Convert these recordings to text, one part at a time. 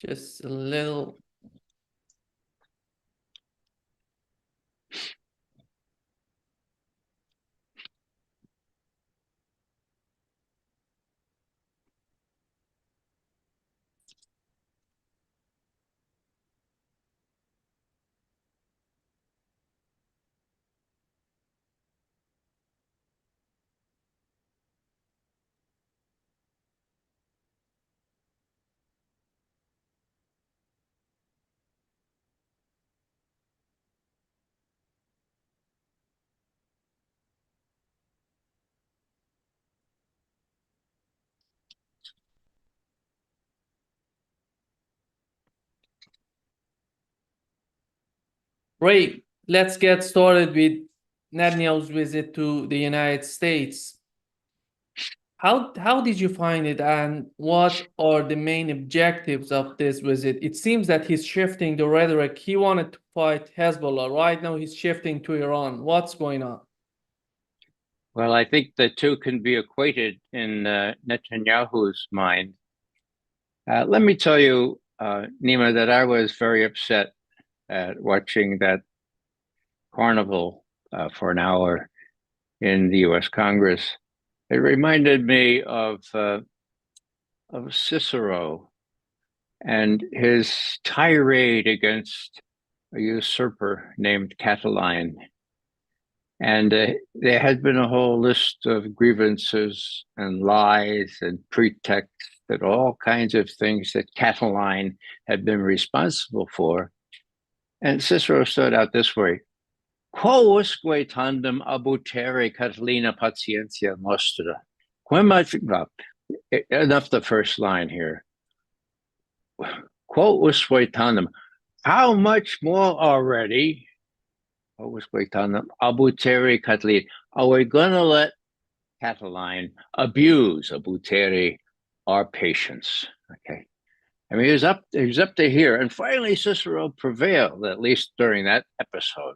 Just a little. Great. Let's get started with Netanyahu's visit to the United States. How did you find it, and what are the main objectives of this visit? It seems that he's shifting the rhetoric. He wanted to fight Hezbollah. Right now, he's shifting to Iran. What's going on? Well, I think the two can be equated in Netanyahu's mind. Let me tell you, Nima, that I was very upset at watching that carnival for an hour in the U.S. Congress. It reminded me of Cicero and his tirade against a usurper named Catiline. And there had been a whole list of grievances and lies and pretexts and all kinds of things that Catiline had been responsible for. And Cicero stood out this way: Quousque tandem abutere Catilina patientia nostra. Enough the first line here. Quousque tandem. How much more already? Quousque tandem abutere Catilina. Are we going to let Catiline abuse, abutere, our patience? Okay. I mean, he was up to here. And finally, Cicero prevailed, at least during that episode.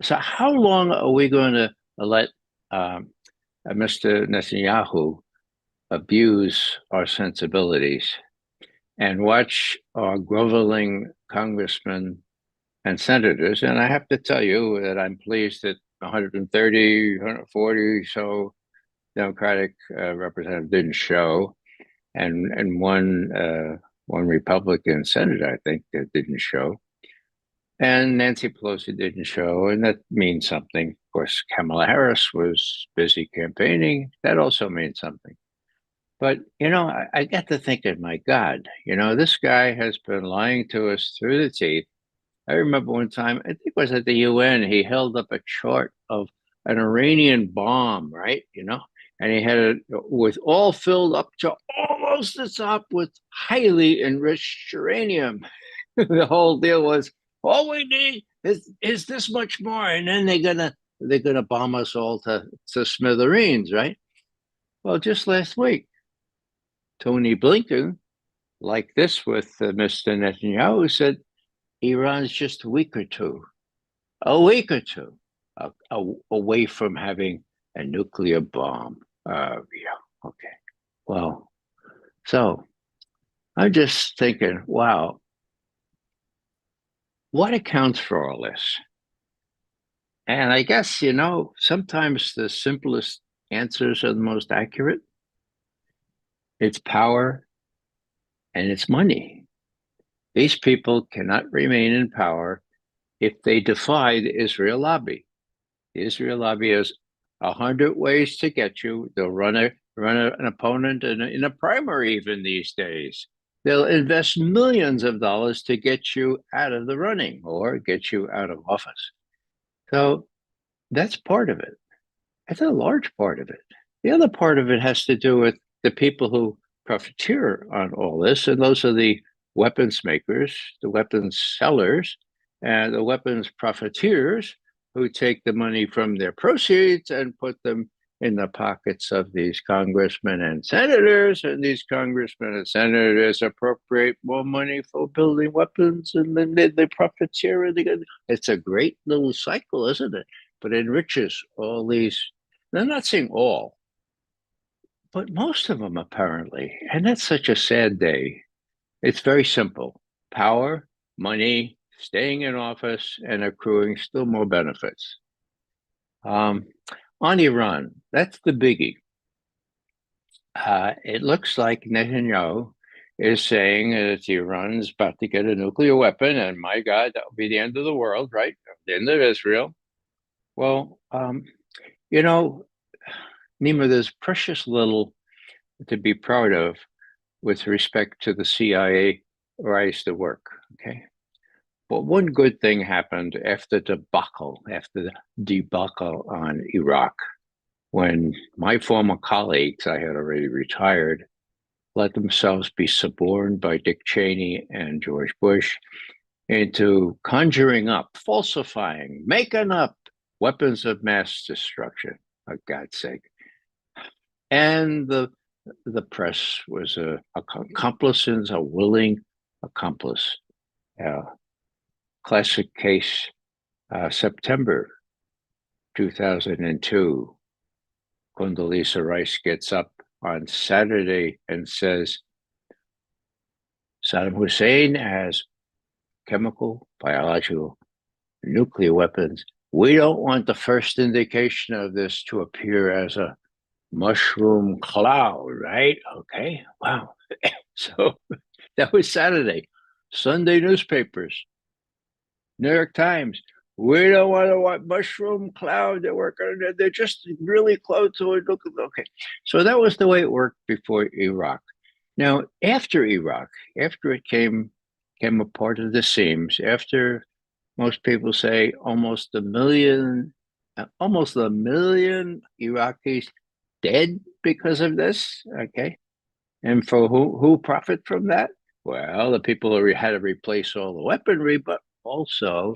So how long are we going to let Mr. Netanyahu abuse our sensibilities and watch our groveling congressmen and senators? And I have to tell you that I'm pleased that 130, 140 so Democratic representative didn't show, and one Republican senator, I think, that didn't show. And Nancy Pelosi didn't show, and that means something. Of course, Kamala Harris was busy campaigning. That also means something. But, I got to thinking, my God, this guy has been lying to us through the teeth. I remember one time, I think it was at the UN, he held up a chart of an Iranian bomb, right? And he had it with all filled up to almost the top with highly enriched uranium. The whole deal was, all we need is this much more, and then they're gonna bomb us all to smithereens, right? Well, just last week, Tony Blinken, like this with Mr. Netanyahu, said Iran's just a week or two away from having a nuclear bomb. Yeah, okay. Well, so I'm just thinking, wow, what accounts for all this? And I guess, sometimes the simplest answers are the most accurate. It's power and it's money. These people cannot remain in power if they defy the Israel lobby. The Israel lobby has 100 ways to get you. They'll run an opponent in a primary even these days. They'll invest millions of dollars to get you out of the running or get you out of office. So that's part of it. That's a large part of it. The other part of it has to do with the people who profiteer on all this, and those are the weapons makers, the weapons sellers, and the weapons profiteers who take the money from their proceeds and put them in the pockets of these congressmen and senators, and these congressmen and senators appropriate more money for building weapons, and then they profiteer. It's a great little cycle, isn't it? But enriches all these. I'm not saying all, but most of them apparently. And that's such a sad day It's very simple: power, money, staying in office, and accruing still more benefits. On Iran, that's the biggie. It looks like Netanyahu is saying that Iran is about to get a nuclear weapon, and my God, that will be the end of the world, right? The end of Israel. Well, you know, Nima, there's precious little to be proud of with respect to the CIA rise to work. Okay. But one good thing happened after the debacle on Iraq, when my former colleagues, I had already retired, let themselves be suborned by Dick Cheney and George Bush into conjuring up, falsifying, making up weapons of mass destruction, for God's sake. And the press was a accomplice, a willing accomplice. Classic case, September 2002. Condoleezza Rice gets up on Saturday and says, Saddam Hussein has chemical, biological, nuclear weapons. We don't want the first indication of this to appear as a mushroom cloud, right? Okay, wow. So that was Saturday. Sunday newspapers, New York Times, we don't want to watch mushroom cloud. They're just really close to it. Okay. So that was the way it worked before Iraq. Now, after Iraq, after it came apart at the seams, after most people say almost a million Iraqis dead because of this. Okay. And for who profit from that? Well, the people who had to replace all the weaponry, but also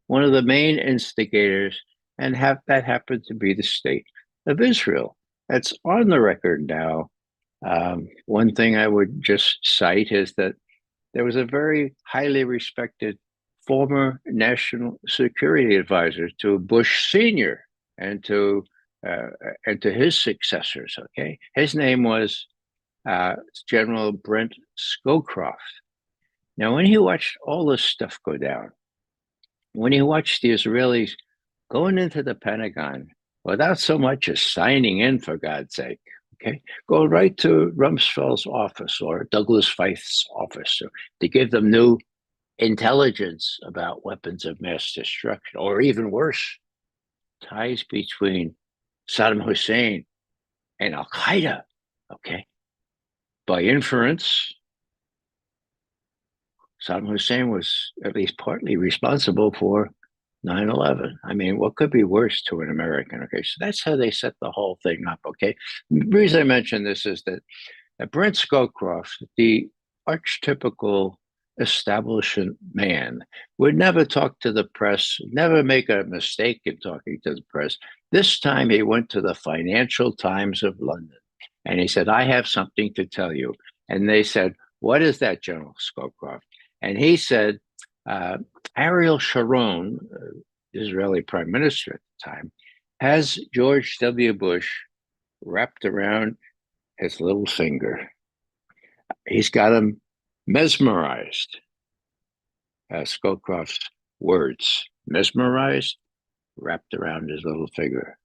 one of the main instigators, and that happened to be the state of Israel. That's on the record now. One thing I would just cite is that there was a very highly respected former national security advisor to Bush Sr. and to his successors. Okay, his name was General Brent Scowcroft. Now, when he watched all this stuff go down, when he watched the Israelis going into the Pentagon without so much as signing in, for God's sake, okay, go right to Rumsfeld's office or Douglas Feith's office to give them new intelligence about weapons of mass destruction, or even worse, ties between Saddam Hussein and Al Qaeda. Okay, by inference, Saddam Hussein was at least partly responsible for 9/11. I mean, what could be worse to an American? Okay, so that's how they set the whole thing up. Okay, the reason I mention this is that Brent Scowcroft, the archetypical establishment man, would never talk to the press, never make a mistake in talking to the press. This time he went to the Financial Times of London and he said, I have something to tell you. And they said, what is that, General Scowcroft? And he said, Ariel Sharon, Israeli prime minister at the time, has George W. Bush wrapped around his little finger. He's got him mesmerized. Scowcroft's words, mesmerized, wrapped around his little finger.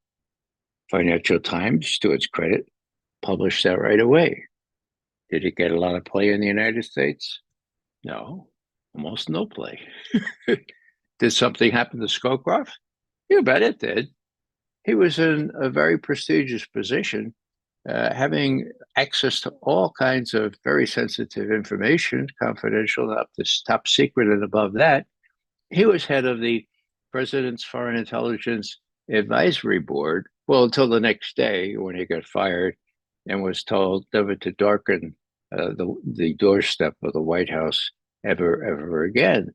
Financial Times, to its credit, published that right away. Did it get a lot of play in the United States? No, almost no play. Did something happen to Scowcroft? You bet it did. He was in a very prestigious position, having access to all kinds of very sensitive information, confidential, up to top secret and above that. He was head of the President's Foreign Intelligence Advisory Board, well, until the next day when he got fired and was told never to darken the doorstep of the White House ever again.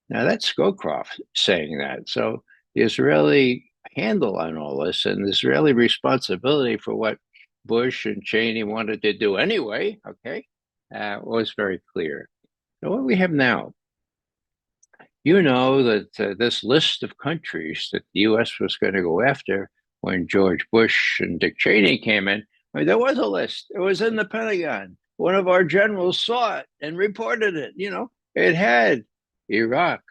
Now, that's Scowcroft saying that. So the Israeli handle on all this and the Israeli responsibility for what Bush and Cheney wanted to do anyway, okay, was very clear. So what we have now, you know that this list of countries that the U.S. was going to go after when George Bush and Dick Cheney came in, I mean, there was a list. It was in the Pentagon. one of our generals saw it and reported it. It had Iraq,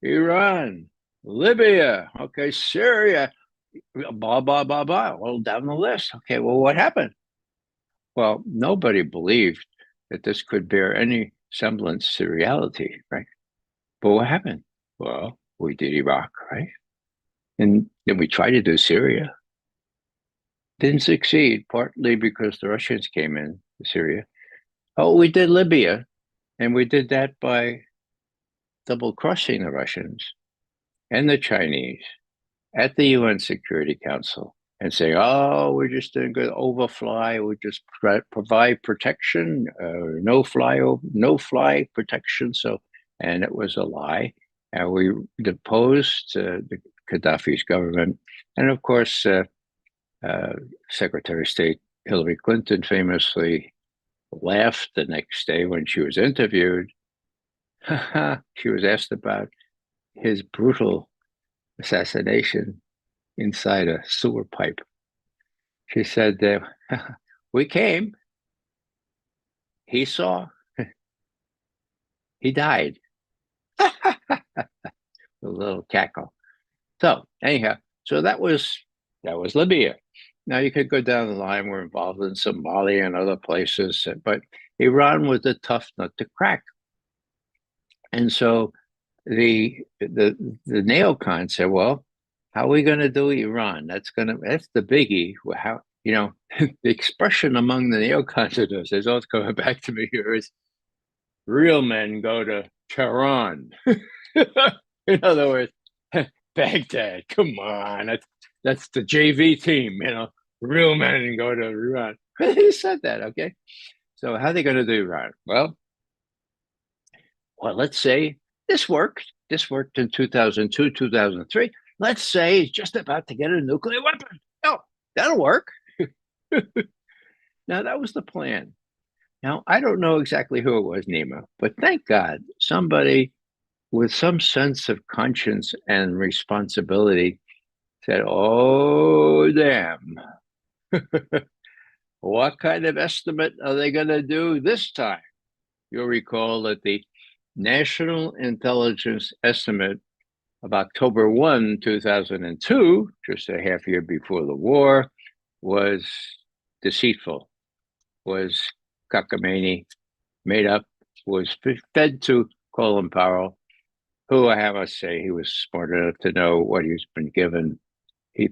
Iran, Libya, okay, Syria, blah, blah, blah, blah, all down the list. Okay, well, what happened? Well, nobody believed that this could bear any semblance to reality, right? But what happened? Well, we did Iraq, right? And then we tried to do Syria. Didn't succeed, partly because the Russians came in to Syria. Oh, we did Libya, and we did that by double-crossing the Russians and the Chinese at the UN Security Council and saying, oh, we're just going to overfly, we just provide protection, no fly protection. And it was a lie. And we deposed the Gaddafi's government. And of course, Secretary of State Hillary Clinton famously laughed the next day when she was interviewed. She was asked about his brutal assassination inside a sewer pipe. She said, we came, he saw, he died. A little cackle. So anyhow, so that was Libya. Now you could go down the line. We're involved in Somalia and other places, but Iran was a tough nut to crack. And so the neocons said, well, how are we going to do Iran? That's the biggie. How, the expression among the neocons is always coming back to me here is real men go to Tehran. In other words, Baghdad, come on, that's the JV team, real men go to Iran. He said that, okay? So how are they going to do Iran? Well, let's say this worked. This worked in 2002, 2003. Let's say he's just about to get a nuclear weapon. Oh, that'll work. Now, that was the plan. Now, I don't know exactly who it was, Nima, but thank God somebody with some sense of conscience and responsibility said, oh, damn. What kind of estimate are they going to do this time? You'll recall that the National Intelligence Estimate of October 1, 2002, just a half year before the war, was deceitful, was cockamamie, made up, was fed to Colin Powell, who I have to say he was smart enough to know what he's been given. He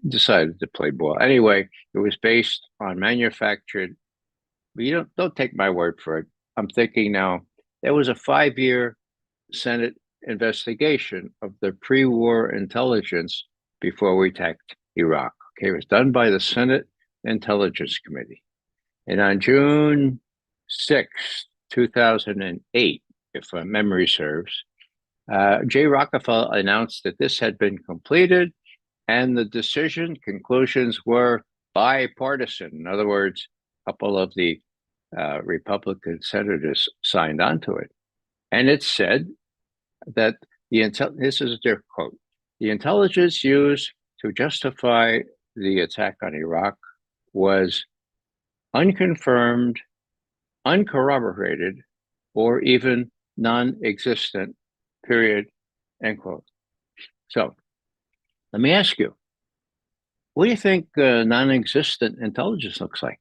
decided to play ball. Anyway, it was based on manufactured, but you don't take my word for it. I'm thinking now, there was a 5-year Senate investigation of the pre-war intelligence before we attacked Iraq. Okay, it was done by the Senate Intelligence Committee. And on June 6, 2008, if my memory serves, Jay Rockefeller announced that this had been completed and the conclusions were bipartisan. In other words, a couple of the Republican senators signed on to it. And it said that this is their quote, the intelligence used to justify the attack on Iraq was unconfirmed, uncorroborated, or even non-existent, period, end quote. So let me ask you, what do you think non-existent intelligence looks like?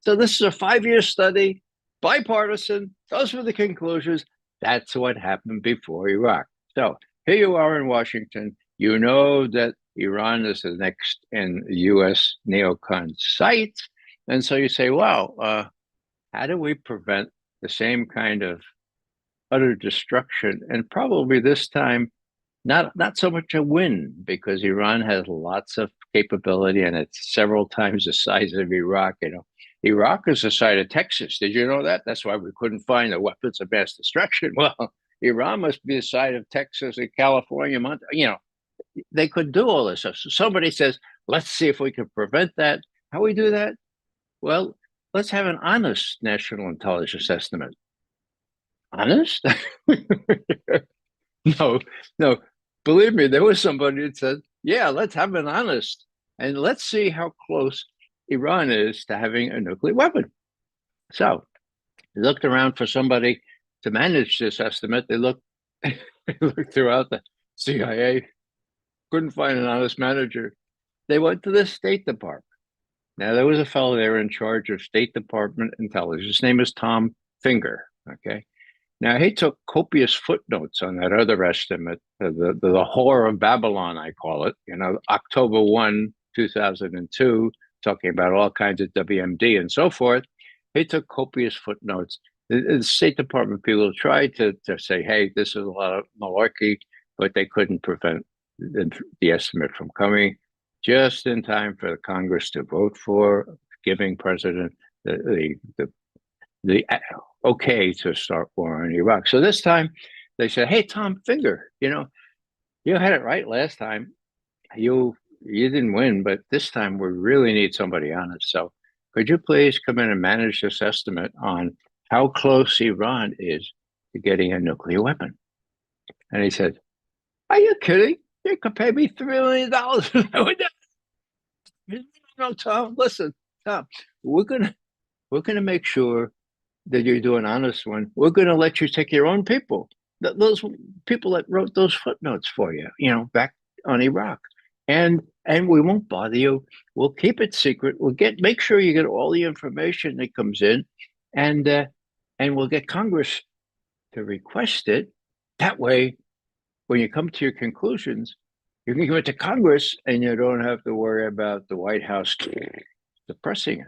So this is a 5-year study, bipartisan, those were the conclusions. That's what happened before Iraq. So here you are in Washington. You know that Iran is the next in U.S. neocon sight. And so you say, wow, how do we prevent the same kind of utter destruction? And probably this time, not so much a win, because Iran has lots of capability and it's several times the size of Iraq. Iraq is the size of Texas. Did you know that? That's why we couldn't find the weapons of mass destruction. Well, Iran must be the size of Texas and California. They could do all this stuff. So somebody says, let's see if we can prevent that. How we do that? Well, let's have an honest national intelligence estimate. Honest? No. Believe me, there was somebody that said, yeah, let's have an honest, and let's see how close Iran is to having a nuclear weapon. So they looked around for somebody to manage this estimate. They looked, they looked throughout the CIA, couldn't find an honest manager. They went to the State Department. Now, there was a fellow there in charge of State Department intelligence. His name is Tom Finger. Okay. Now, he took copious footnotes on that other estimate, the whore of Babylon, I call it, October 1, 2002, talking about all kinds of WMD and so forth. He took copious footnotes. The State Department people tried to say, hey, this is a lot of malarkey, but they couldn't prevent the estimate from coming just in time for the Congress to vote for giving President the okay to start war in Iraq. So this time they said, hey, Tom Finger, you had it right last time. You didn't win, but this time we really need somebody honest. So could you please come in and manage this estimate on how close Iran is to getting a nuclear weapon? And he said, are you kidding? You could pay me $3 million. No, Tom, listen, Tom, we're gonna make sure that you're doing an honest one. We're gonna let you take your own people. Those people that wrote those footnotes for you, back on Iraq. And we won't bother you. We'll keep it secret. Make sure you get all the information that comes in, and we'll get Congress to request it. That way, when you come to your conclusions, you can give it to Congress, and you don't have to worry about the White House suppressing it.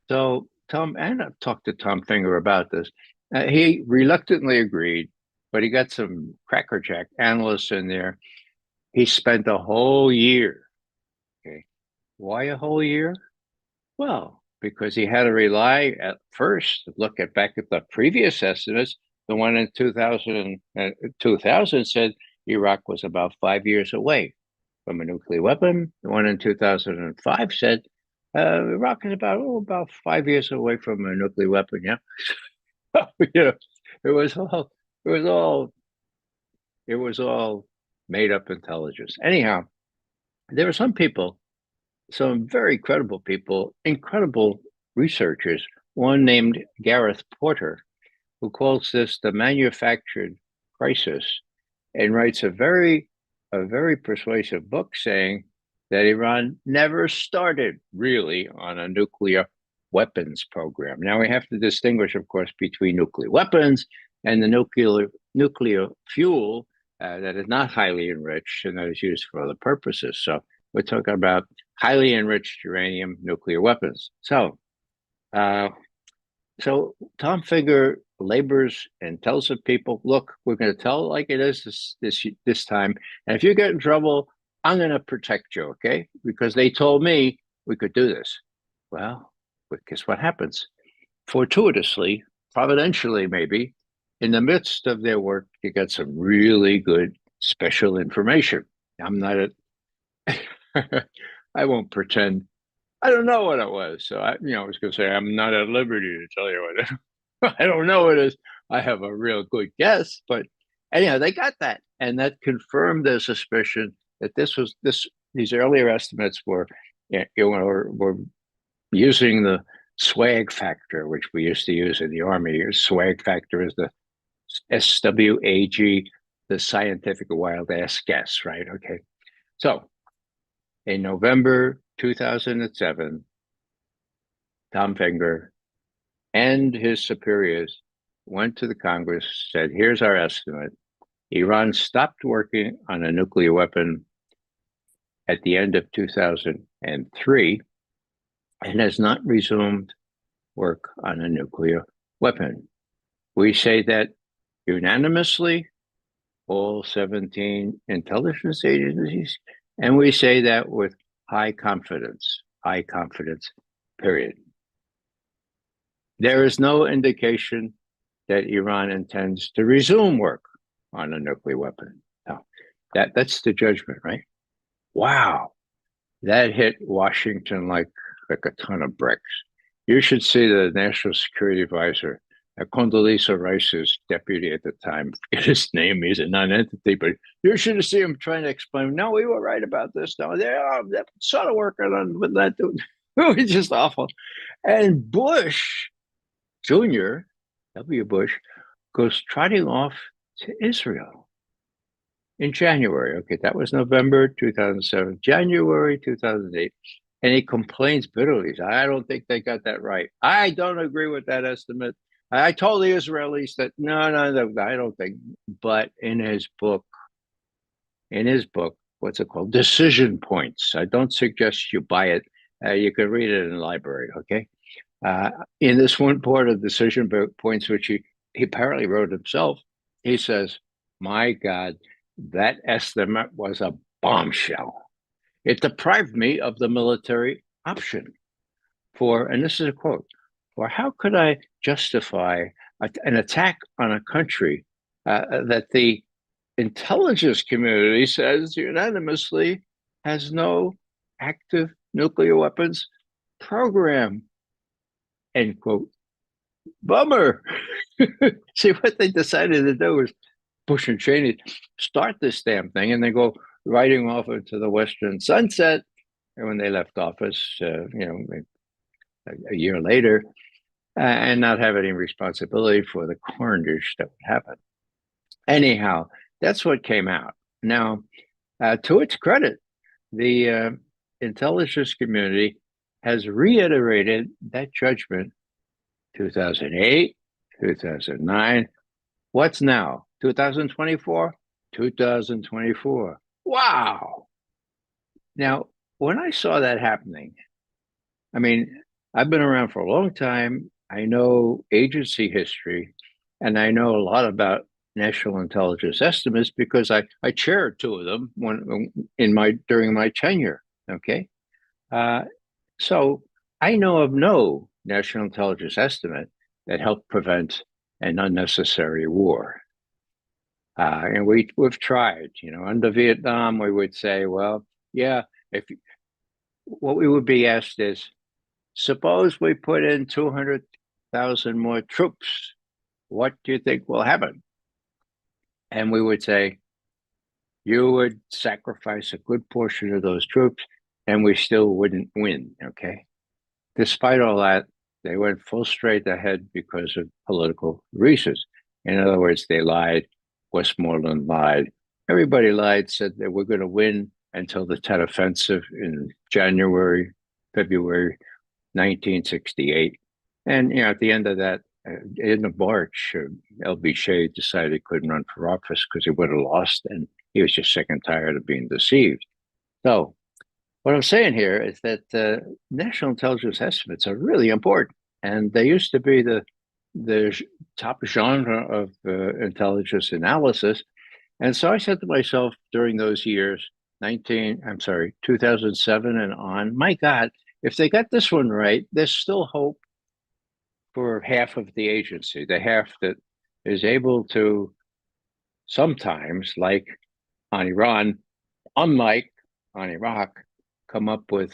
So and I've talked to Tom Finger about this. He reluctantly agreed, but he got some crackerjack analysts in there. He spent a whole year. Okay, why a whole year? Well, because he had to rely at first, back at the previous estimates. The one in 2000 said Iraq was about 5 years away from a nuclear weapon. The one in 2005 said Iraq is about 5 years away from a nuclear weapon. Yeah, it was all made up intelligence. Anyhow, there are some people, some very credible people, incredible researchers. One named Gareth Porter, who calls this the manufactured crisis, and writes a very persuasive book saying that Iran never started really on a nuclear weapons program. Now we have to distinguish, of course, between nuclear weapons and the nuclear fuel that is not highly enriched and that is used for other purposes. So we're talking about highly enriched uranium nuclear weapons. So Tom Finger labors and tells the people, look, we're going to tell it like it is this time. And if you get in trouble, I'm going to protect you, okay? Because they told me we could do this. Well, guess what happens? Fortuitously, providentially maybe, in the midst of their work, you get some really good special information. I'm not I won't pretend I don't know what it was. So I was going to say, I'm not at liberty to tell you what I don't know what it is. I have a real good guess, but anyhow, they got that. And that confirmed their suspicion that these earlier estimates were using the swag factor, which we used to use in the Army. Swag factor is the SWAG, the scientific wild ass guess, right? Okay. So in November 2007, Tom Finger and his superiors went to the Congress, said, here's our estimate. Iran stopped working on a nuclear weapon at the end of 2003 and has not resumed work on a nuclear weapon. We say that unanimously, all 17 intelligence agencies, and we say that with high confidence, period. There is no indication that Iran intends to resume work on a nuclear weapon. Now, that's the judgment, right? Wow, that hit Washington like a ton of bricks. You should see the National Security Advisor, Condoleezza Rice's deputy at the time. Forget his name; he's a non-entity, but you should see him trying to explain. No, we were right about this. No, they are sort of working on with that. It was just awful. And Bush Jr., W. Bush, goes trotting off to Israel in January. Okay, that was November 2007, January 2008. And he complains bitterly. I don't think they got that right. I don't agree with that estimate. I told the Israelis that no, I don't think. But in his book, what's it called? Decision Points. I don't suggest you buy it. You can read it in the library. Okay. In this one part of Decision Points, which he apparently wrote himself, he says, "My God, that estimate was a bombshell. It deprived me of the military option for," and this is a quote, "for how could I justify an attack on a country that the intelligence community says unanimously has no active nuclear weapons program," end quote. Bummer. See, what they decided to do was Bush and Cheney start this damn thing and then go riding off into the western sunset. And when they left office, a year later, and not have any responsibility for the carnage that would happen. Anyhow, that's what came out. Now, to its credit, the intelligence community has reiterated that judgment 2008, 2009. What's now? 2024? 2024. Wow. Now, when I saw that happening, I mean, I've been around for a long time. I know agency history, and I know a lot about national intelligence estimates because I chaired two of them during my tenure. Okay, so I know of no national intelligence estimate that helped prevent an unnecessary war. And we've tried, under Vietnam, we would say, well, yeah, what we would be asked is, suppose we put in 200,000 more troops, what do you think will happen? And we would say, you would sacrifice a good portion of those troops and we still wouldn't win, okay? Despite all that, they went full straight ahead because of political reasons. In other words, they lied. Westmoreland lied. Everybody lied, said that we're going to win until the Tet Offensive in February 1968. And, at the end of that, in the March, L.B. Shea decided he couldn't run for office because he would have lost, and he was just sick and tired of being deceived. So what I'm saying here is that national intelligence estimates are really important, and they used to be the top genre of intelligence analysis. And so I said to myself during those years, 2007 and on, my God, if they got this one right, there's still hope for half of the agency, the half that is able to sometimes, like on Iran, unlike on Iraq, come up with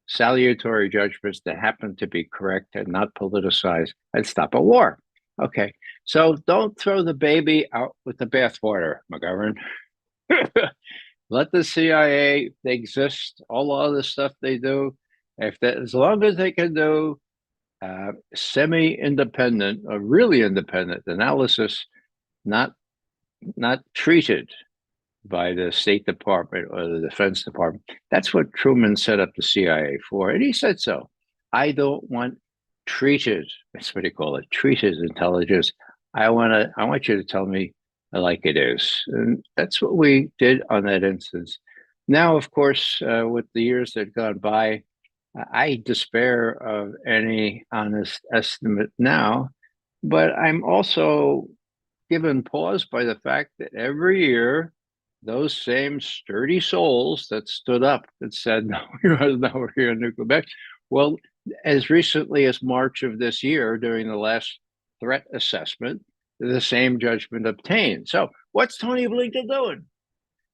salutary judgments that happen to be correct and not politicized and stop a war. Okay, so don't throw the baby out with the bathwater, McGovern. Let the CIA, they exist, all of the stuff they do, as long as they can do semi-independent or really independent analysis, not treated by the State Department or the Defense Department. That's what Truman set up the CIA for, and he said so. I don't want treated, that's what he called it, treated intelligence. I want you to tell me like it is. And that's what we did on that instance. Now, of course, with the years that have gone by, I despair of any honest estimate now, but I'm also given pause by the fact that every year, those same sturdy souls that stood up and said, no, we're here in nuclear back. Well, as recently as March of this year, during the last threat assessment, the same judgment obtained. So what's Tony Blinken doing?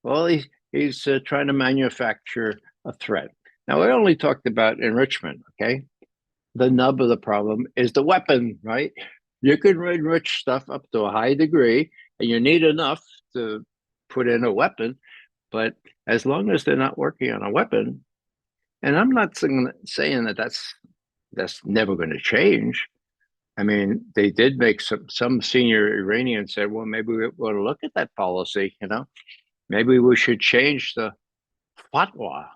Well, he's trying to manufacture a threat. Now, I only talked about enrichment, okay? The nub of the problem is the weapon, right? You can enrich stuff up to a high degree, and you need enough to put in a weapon. But as long as they're not working on a weapon, And I'm not saying that that's never going to change. I mean, they did make some senior Iranians said, well, maybe we ought to look at that policy, you know. Maybe we should change the fatwa,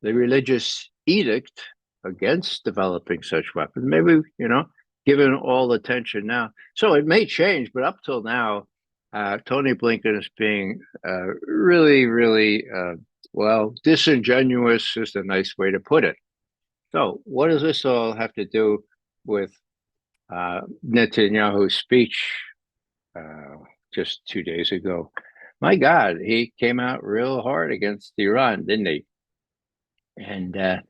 the religious edict against developing such weapons. Maybe, you know, given all the tension now. So it may change, but up till now, Tony Blinken is being really, really, well, disingenuous is the nice way to put it. So what does this all have to do with Netanyahu's speech just 2 days ago? My God, he came out real hard against Iran, didn't he? And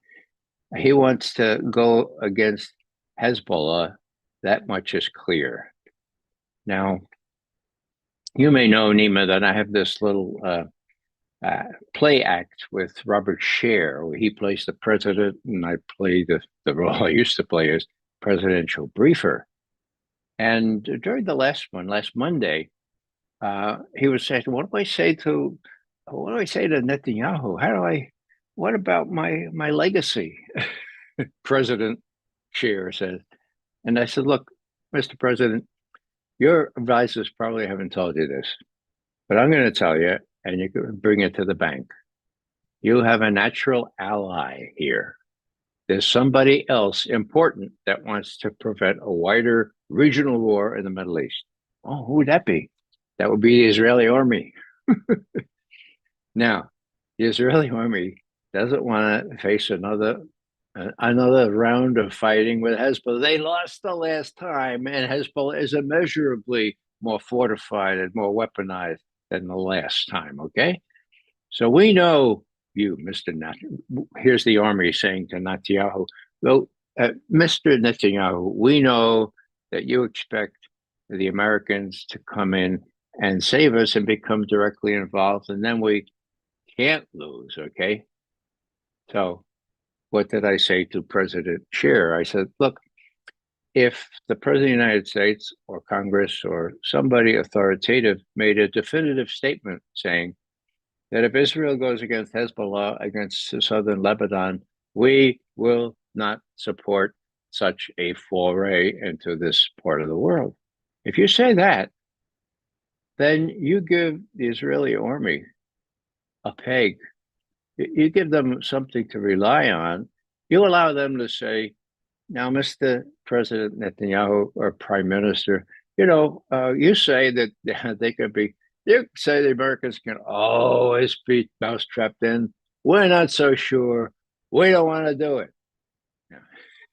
he wants to go against Hezbollah. That much is clear. Now, you may know, Nima, that I have this little play act with Robert Scher, where he plays the president, and I play the role I used to play as presidential briefer. And during the last Monday, he was saying, what do I say to Netanyahu? What about my legacy? President Scher said. And I said, look, Mr. President, your advisors probably haven't told you this, but I'm going to tell you, and you can bring it to the bank. You have a natural ally here. There's somebody else important that wants to prevent a wider regional war in the Middle East. Oh, who would that be? That would be the Israeli army. Now, the Israeli army doesn't want to face another round of fighting with Hezbollah. They lost the last time, and Hezbollah is immeasurably more fortified and more weaponized than the last time, okay? So we know you, Mr. Netanyahu. Here's the army saying to Netanyahu, well, Mr. Netanyahu, we know that you expect the Americans to come in and save us and become directly involved, and then we can't lose, okay? So what did I say to President Scher? I said, look, if the President of the United States or Congress or somebody authoritative made a definitive statement saying that if Israel goes against Hezbollah, against southern Lebanon, we will not support such a foray into this part of the world. If you say that, then you give the Israeli army a peg. You give them something to rely on. You allow them to say, now, Mr. President Netanyahu or Prime Minister, you know, you say that they could be, you say the Americans can always be mousetrapped in. We're not so sure. We don't want to do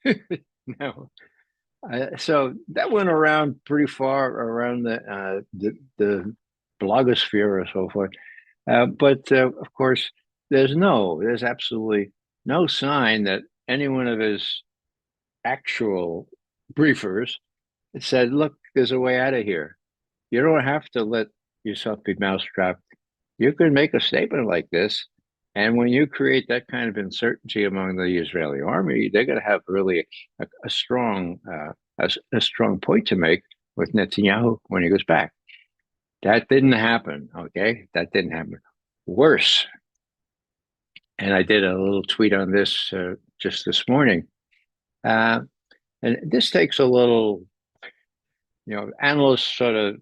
it. No. So that went around pretty far around the blogosphere or so forth. But of course, there's absolutely no sign that any one of his actual briefers said, look, there's a way out of here. You don't have to let yourself be mousetrapped. You can make a statement like this. And when you create that kind of uncertainty among the Israeli army, they're going to have really a strong point to make with Netanyahu when he goes back. That didn't happen, okay? That didn't happen. Worse, and I did a little tweet on this just this morning, and this takes a little, you know, analysts sort of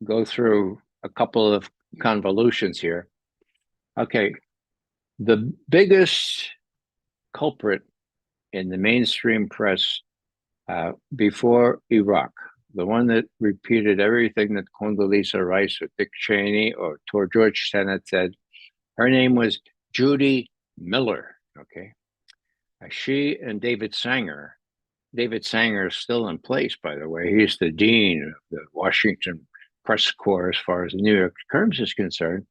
go through a couple of convolutions here. Okay, the biggest culprit in the mainstream press before Iraq, the one that repeated everything that Condoleezza Rice or Dick Cheney or George Tenet said, her name was Judy Miller, okay? She and David Sanger is still in place, by the way. He's the dean of the Washington Press Corps as far as the New York Times is concerned.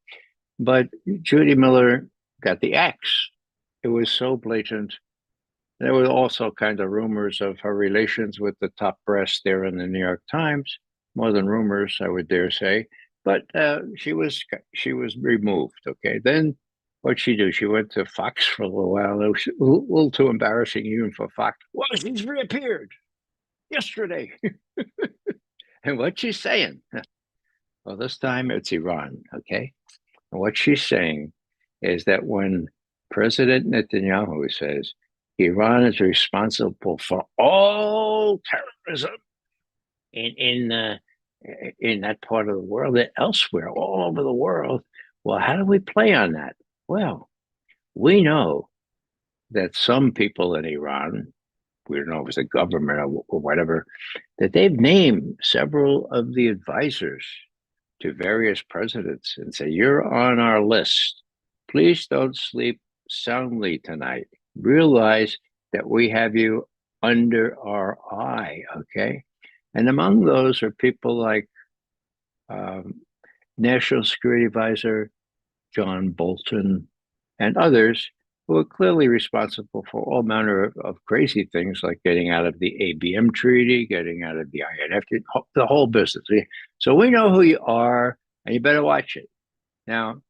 But Judy Miller got the axe. It was so blatant. There were also kind of rumors of her relations with the top brass there in the New York Times, more than rumors, I would dare say. But she was removed, okay? Then what'd she do? She went to Fox for a little while. It was a little too embarrassing even for Fox. Well, she's reappeared yesterday. And what she's saying, well, this time it's Iran, okay? And what she's saying is that when President Netanyahu says Iran is responsible for all terrorism in that part of the world and elsewhere, all over the world. Well, how do we play on that? Well, we know that some people in Iran, we don't know if it's a government or whatever, that they've named several of the advisors to various presidents and say, you're on our list. Please don't sleep soundly tonight. Realize that we have you under our eye, okay? And among those are people like National Security Advisor John Bolton and others who are clearly responsible for all manner of crazy things like getting out of the ABM treaty, getting out of the INF, the whole business. So we know who you are, and you better watch it. Now,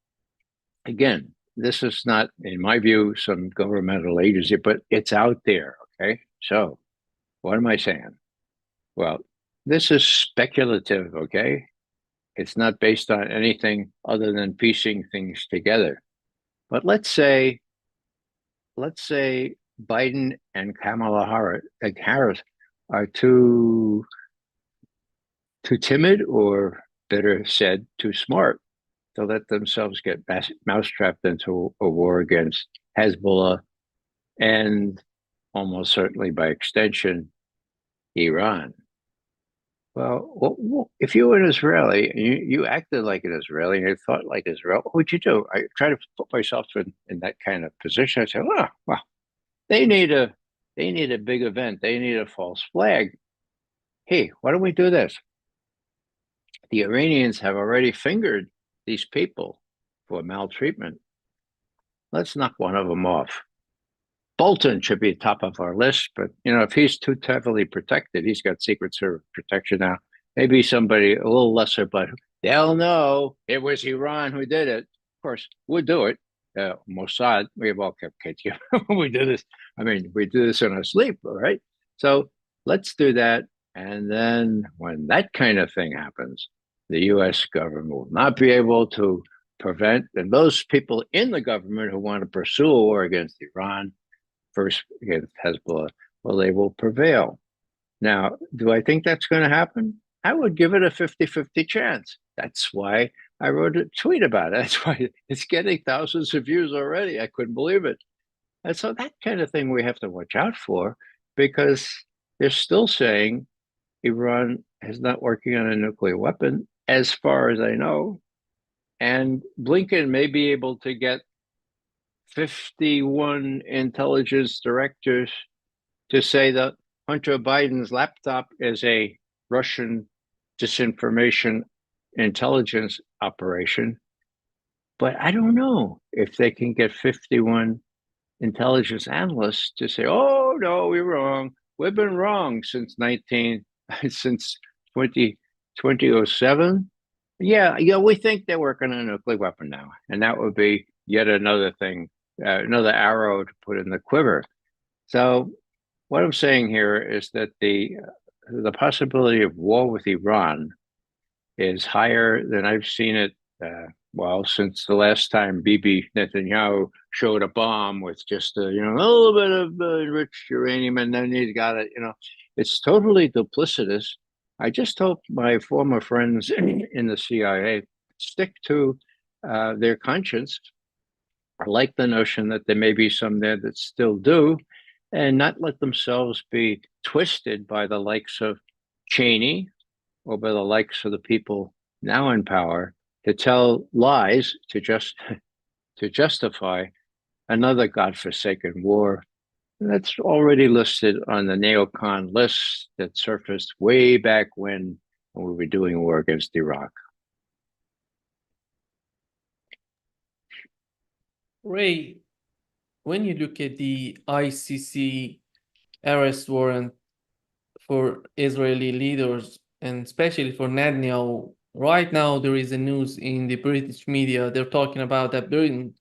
again, this is not, in my view, some governmental agency, but it's out there, okay? So what am I saying? Well, this is speculative, okay? It's not based on anything other than piecing things together. But let's say Biden and Kamala Harris are too timid, or better said, too smart to let themselves get mousetrapped into a war against Hezbollah and almost certainly by extension, Iran. Well, if you were an Israeli and you acted like an Israeli and you thought like Israel, what would you do? I try to put myself in that kind of position. I say, oh, well, they need a big event. They need a false flag. Hey, why don't we do this? The Iranians have already fingered these people for maltreatment. Let's knock one of them off. Bolton should be top of our list, but if he's too heavily protected, he's got Secret Service protection now. Maybe somebody a little lesser, but they'll know it was Iran who did it. Of course, we'll do it. Mossad, we have all kept kids here. We do this. I mean, we do this in our sleep, all right? So let's do that. And then when that kind of thing happens, the U.S. government will not be able to prevent, and those people in the government who want to pursue a war against Iran, first against Hezbollah, well, they will prevail. Now, do I think that's going to happen? I would give it a 50-50 chance. That's why I wrote a tweet about it. That's why it's getting thousands of views already. I couldn't believe it. And so that kind of thing we have to watch out for, because they're still saying Iran is not working on a nuclear weapon, as far as I know. And Blinken may be able to get 51 intelligence directors to say that Hunter Biden's laptop is a Russian disinformation intelligence operation. But I don't know if they can get 51 intelligence analysts to say, oh, no, we're wrong. We've been wrong since 2007. Yeah, we think they're working on a nuclear weapon now. And that would be yet another thing, another arrow to put in the quiver. So what I'm saying here is that the possibility of war with Iran is higher than I've seen it, since the last time Bibi Netanyahu showed a bomb with just a little bit of enriched uranium, and then he's got it. It's totally duplicitous. I just hope my former friends in the CIA stick to their conscience. I like the notion that there may be some there that still do, and not let themselves be twisted by the likes of Cheney or by the likes of the people now in power to tell lies to justify another godforsaken war that's already listed on the neocon list that surfaced way back when we were doing war against Iraq. Ray, when you look at the ICC arrest warrant for Israeli leaders, and especially for Netanyahu, right now there is a news in the British media. They're talking about that Britain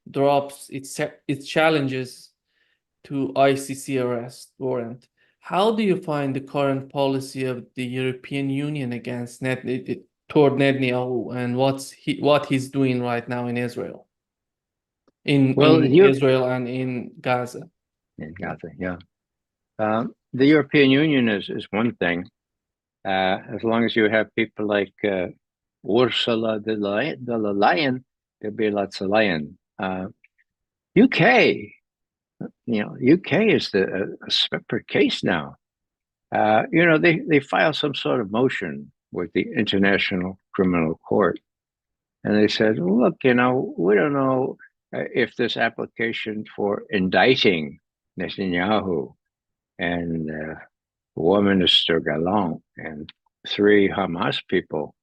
drops its challenges to ICC arrest warrant. How do you find the current policy of the European Union against toward Netanyahu, and what he's doing right now in Israel? in Well, Israel and in Gaza. in Gaza, yeah. The European Union is one thing. As long as you have people like Ursula de la Lion, there'll be lots of lion. UK, UK is a separate case now. They file some sort of motion with the International Criminal Court, and they said, look, we don't know if this application for indicting Netanyahu and War Minister Gallant and 3 Hamas people,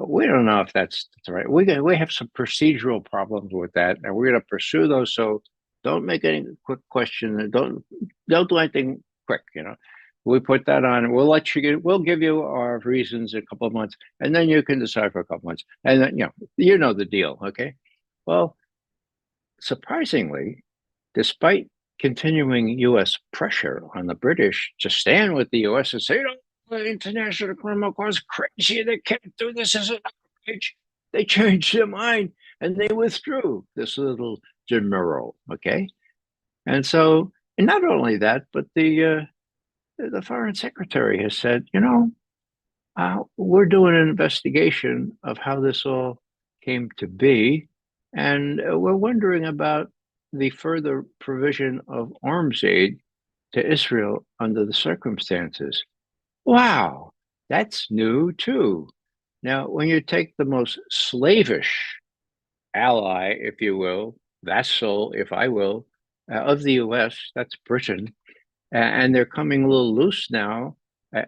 we don't know if that's right. We have some procedural problems with that, and we're going to pursue those. So don't make any quick question. Don't do anything quick. We put that on. We'll give you our reasons in a couple of months, and then you can decide for a couple of months. And then you know the deal. Okay. Well, surprisingly, despite continuing U.S. pressure on the British to stand with the U.S. and say, the International Criminal Court is crazy. They can't do this as an outrage. They changed their mind and they withdrew this little demurral. Okay. And so, and not only that, but the foreign secretary has said, we're doing an investigation of how this all came to be. And we're wondering about the further provision of arms aid to Israel under the circumstances. Wow, that's new too. Now, when you take the most slavish ally, if you will, vassal, if I will, of the US, that's Britain, and they're coming a little loose now,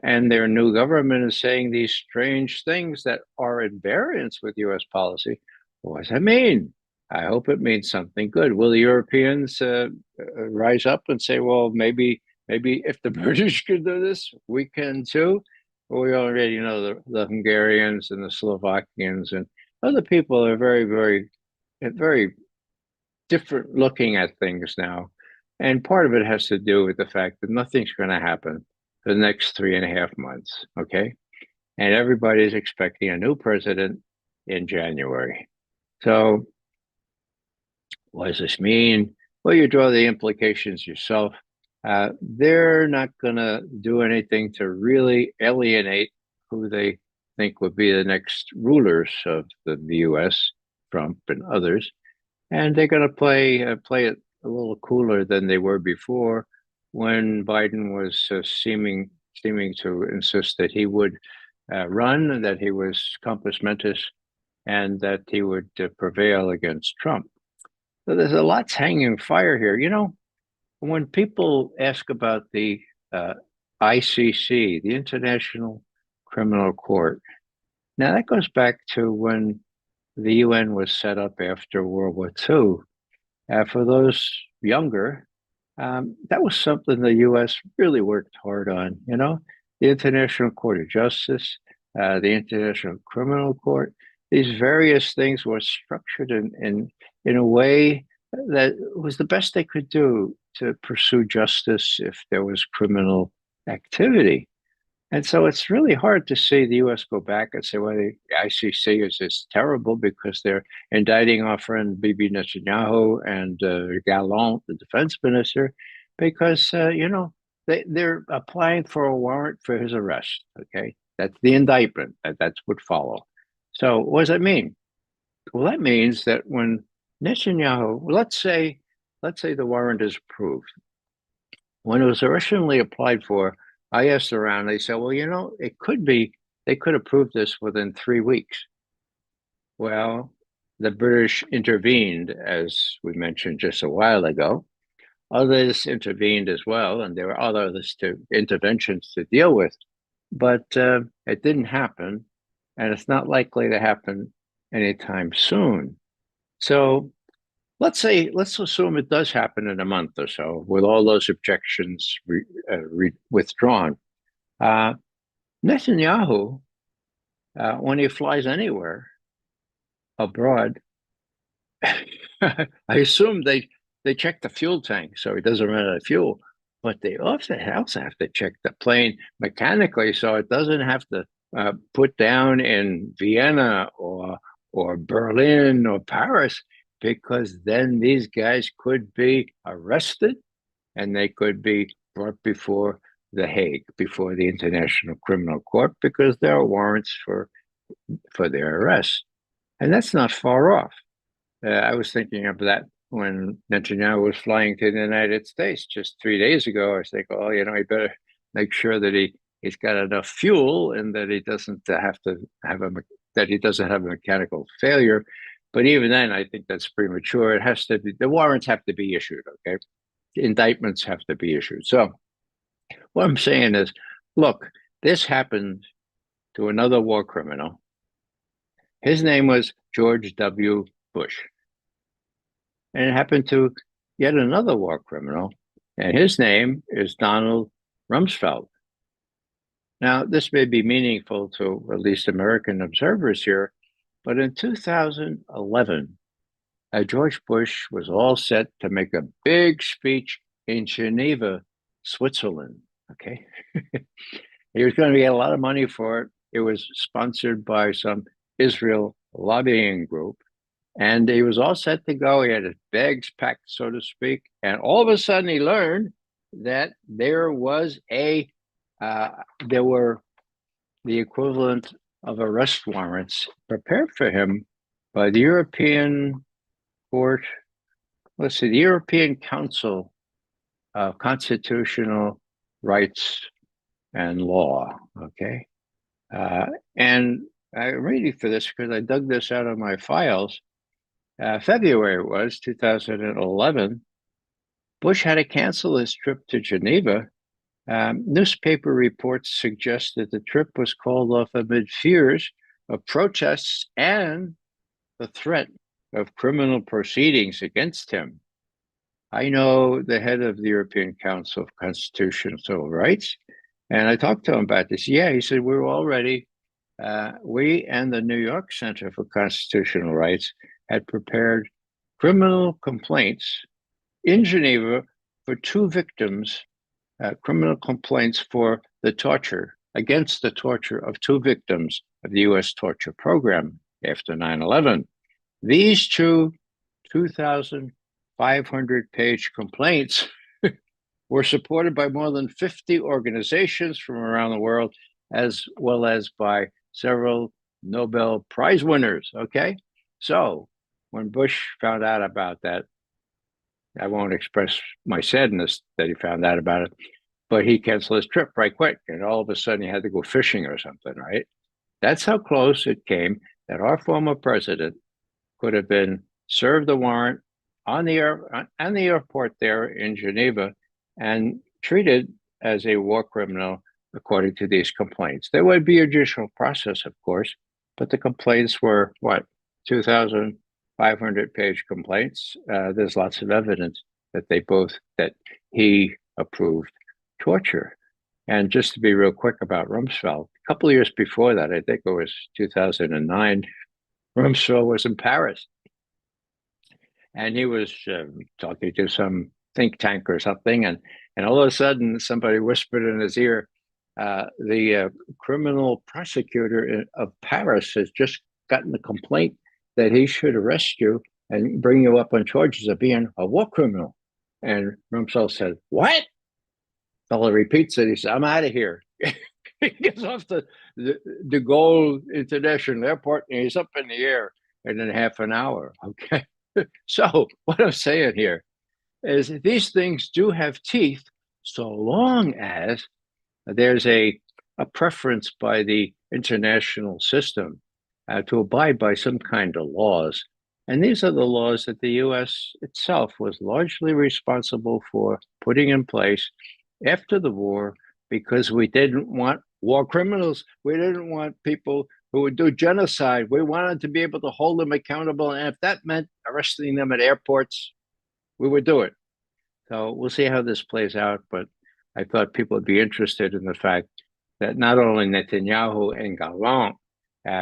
and their new government is saying these strange things that are at variance with US policy. What does that mean? I hope it means something good. Will the Europeans rise up and say, well, maybe if the British could do this, we can too? Well, we already know the Hungarians and the Slovakians and other people are very, very, very different looking at things now. And part of it has to do with the fact that nothing's going to happen for the next 3.5 months. Okay. And everybody's expecting a new president in January. So what does this mean? Well, you draw the implications yourself. They're not going to do anything to really alienate who they think would be the next rulers of the US, Trump and others. And they're going to play it a little cooler than they were before, when Biden was seeming to insist that he would run, and that he was compos mentis, and that he would prevail against Trump. So there's a lot's hanging fire here. When people ask about the ICC, the International Criminal Court, now that goes back to when the UN was set up after World War II. For those younger, that was something the U.S. really worked hard on. The International Court of Justice, the International Criminal Court. These various things were structured in a way that was the best they could do to pursue justice if there was criminal activity. And so it's really hard to see the U.S. go back and say, well, the ICC is terrible because they're indicting our friend Bibi Netanyahu and Gallant, the defense minister, because, they're applying for a warrant for his arrest. Okay. That's the indictment. That's what follow. So what does that mean? Well, that means that when Netanyahu, let's say the warrant is approved. When it was originally applied for, I asked around, they said, well, it could be, they could approve this within 3 weeks. Well, the British intervened, as we mentioned just a while ago. Others intervened as well, and there were other interventions to deal with. But it didn't happen, and it's not likely to happen anytime soon. So let's assume it does happen in a month or so, with all those objections withdrawn. Netanyahu, when he flies anywhere abroad, I assume they check the fuel tank so he doesn't run out of fuel, but they also have to check the plane mechanically so it doesn't have to put down in Vienna or Berlin or Paris, because then these guys could be arrested and they could be brought before The Hague, before the International Criminal Court, because there are warrants for their arrest. And that's not far off. I was thinking of that when Netanyahu was flying to the United States just 3 days ago. I was thinking, oh, he better make sure that he's got enough fuel and that he doesn't have to have that he doesn't have a mechanical failure. But even then, I think that's premature. It has to be, the warrants have to be issued, okay? Indictments have to be issued. So what I'm saying is, look, this happened to another war criminal. His name was George W. Bush. And it happened to yet another war criminal, and his name is Donald Rumsfeld. Now, this may be meaningful to at least American observers here, but in 2011, George Bush was all set to make a big speech in Geneva, Switzerland, okay? He was going to get a lot of money for it. It was sponsored by some Israel lobbying group, and he was all set to go. He had his bags packed, so to speak, and all of a sudden he learned that there was there were the equivalent of arrest warrants prepared for him by the European Court, the European Council of Constitutional Rights and Law, okay? And I'm reading for this because I dug this out of my files. February it was, 2011, Bush had to cancel his trip to Geneva. Newspaper reports suggest that the trip was called off amid fears of protests and the threat of criminal proceedings against him. I know the head of the European Council of Constitutional Civil Rights, and I talked to him about this. Yeah, he said, we're all ready. We and the New York Center for Constitutional Rights had prepared criminal complaints in Geneva for two victims, criminal complaints for the torture, against the torture of two victims of the US torture program after 9/11. These two 2,500-page complaints were supported by more than 50 organizations from around the world, as well as by several Nobel Prize winners, okay? So when Bush found out about that, I won't express my sadness that he found out about it, but he canceled his trip right quick, and all of a sudden he had to go fishing or something, right? That's how close it came that our former president could have been served a warrant on the airport there in Geneva and treated as a war criminal according to these complaints. There would be a judicial process, of course, but the complaints were, what, 2,500-page complaints? There's lots of evidence that that he approved torture. And just to be real quick about Rumsfeld, a couple of years before that, I think it was 2009, Rumsfeld was in Paris. And he was talking to some think tank or something. And all of a sudden, somebody whispered in his ear, the criminal prosecutor of Paris has just gotten a complaint that he should arrest you and bring you up on charges of being a war criminal. And Rumsfeld said, what? Fellow repeats it. He said, I'm out of here. He gets off the de Gaulle International Airport and he's up in the air in half an hour. Okay. So what I'm saying here is these things do have teeth so long as there's a preference by the international system to abide by some kind of laws. And these are the laws that the US itself was largely responsible for putting in place after the war, because we didn't want war criminals. We didn't want people who would do genocide. We wanted to be able to hold them accountable. And if that meant arresting them at airports, we would do it. So we'll see how this plays out. But I thought people would be interested in the fact that not only Netanyahu and Gallant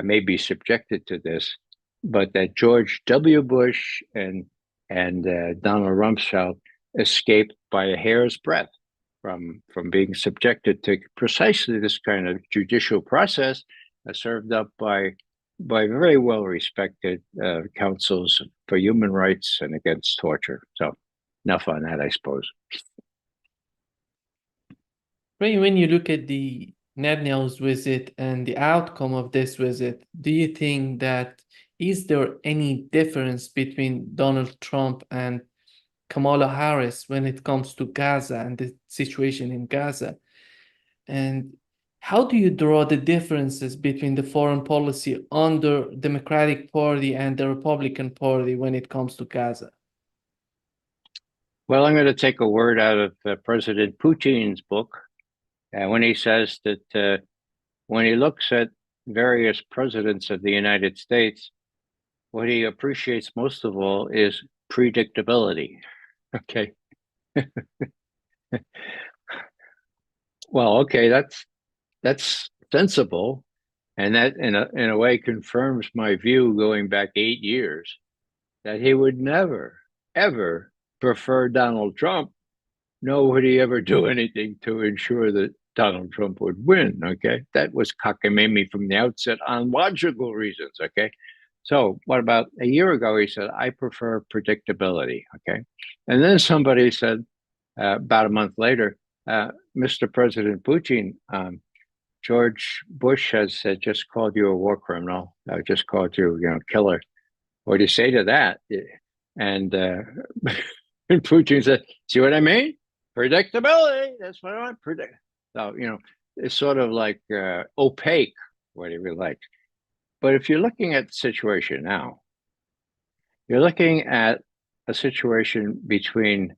may be subjected to this, but that George W. Bush and Donald Rumsfeld escaped by a hair's breadth from being subjected to precisely this kind of judicial process served up by by very well respected councils for human rights and against torture. So enough on that, I suppose. Ray, when you look at the Netanyahu's visit and the outcome of this visit, do you think that is there any difference between Donald Trump and Kamala Harris when it comes to Gaza and the situation in Gaza? And how do you draw the differences between the foreign policy under Democratic Party and the Republican Party when it comes to Gaza? Well, I'm going to take a word out of President Putin's book when he says that when he looks at various presidents of the United States, what he appreciates most of all is predictability. Okay. Well, okay, that's sensible, and that in a way confirms my view going back 8 years that he would never ever prefer Donald Trump, nor would he ever do anything to ensure that Donald Trump would win. Okay, that was cockamamie from the outset on logical reasons. Okay, so what about a year ago? He said, "I prefer predictability." Okay, and then somebody said about a month later, Mr. President Putin, George Bush has just called you a war criminal. Just called you, killer. What do you say to that? And, and Putin said, "See what I mean? Predictability. That's what I want. Predict." So it's sort of like opaque, what he really likes. But if you're looking at the situation now, you're looking at a situation between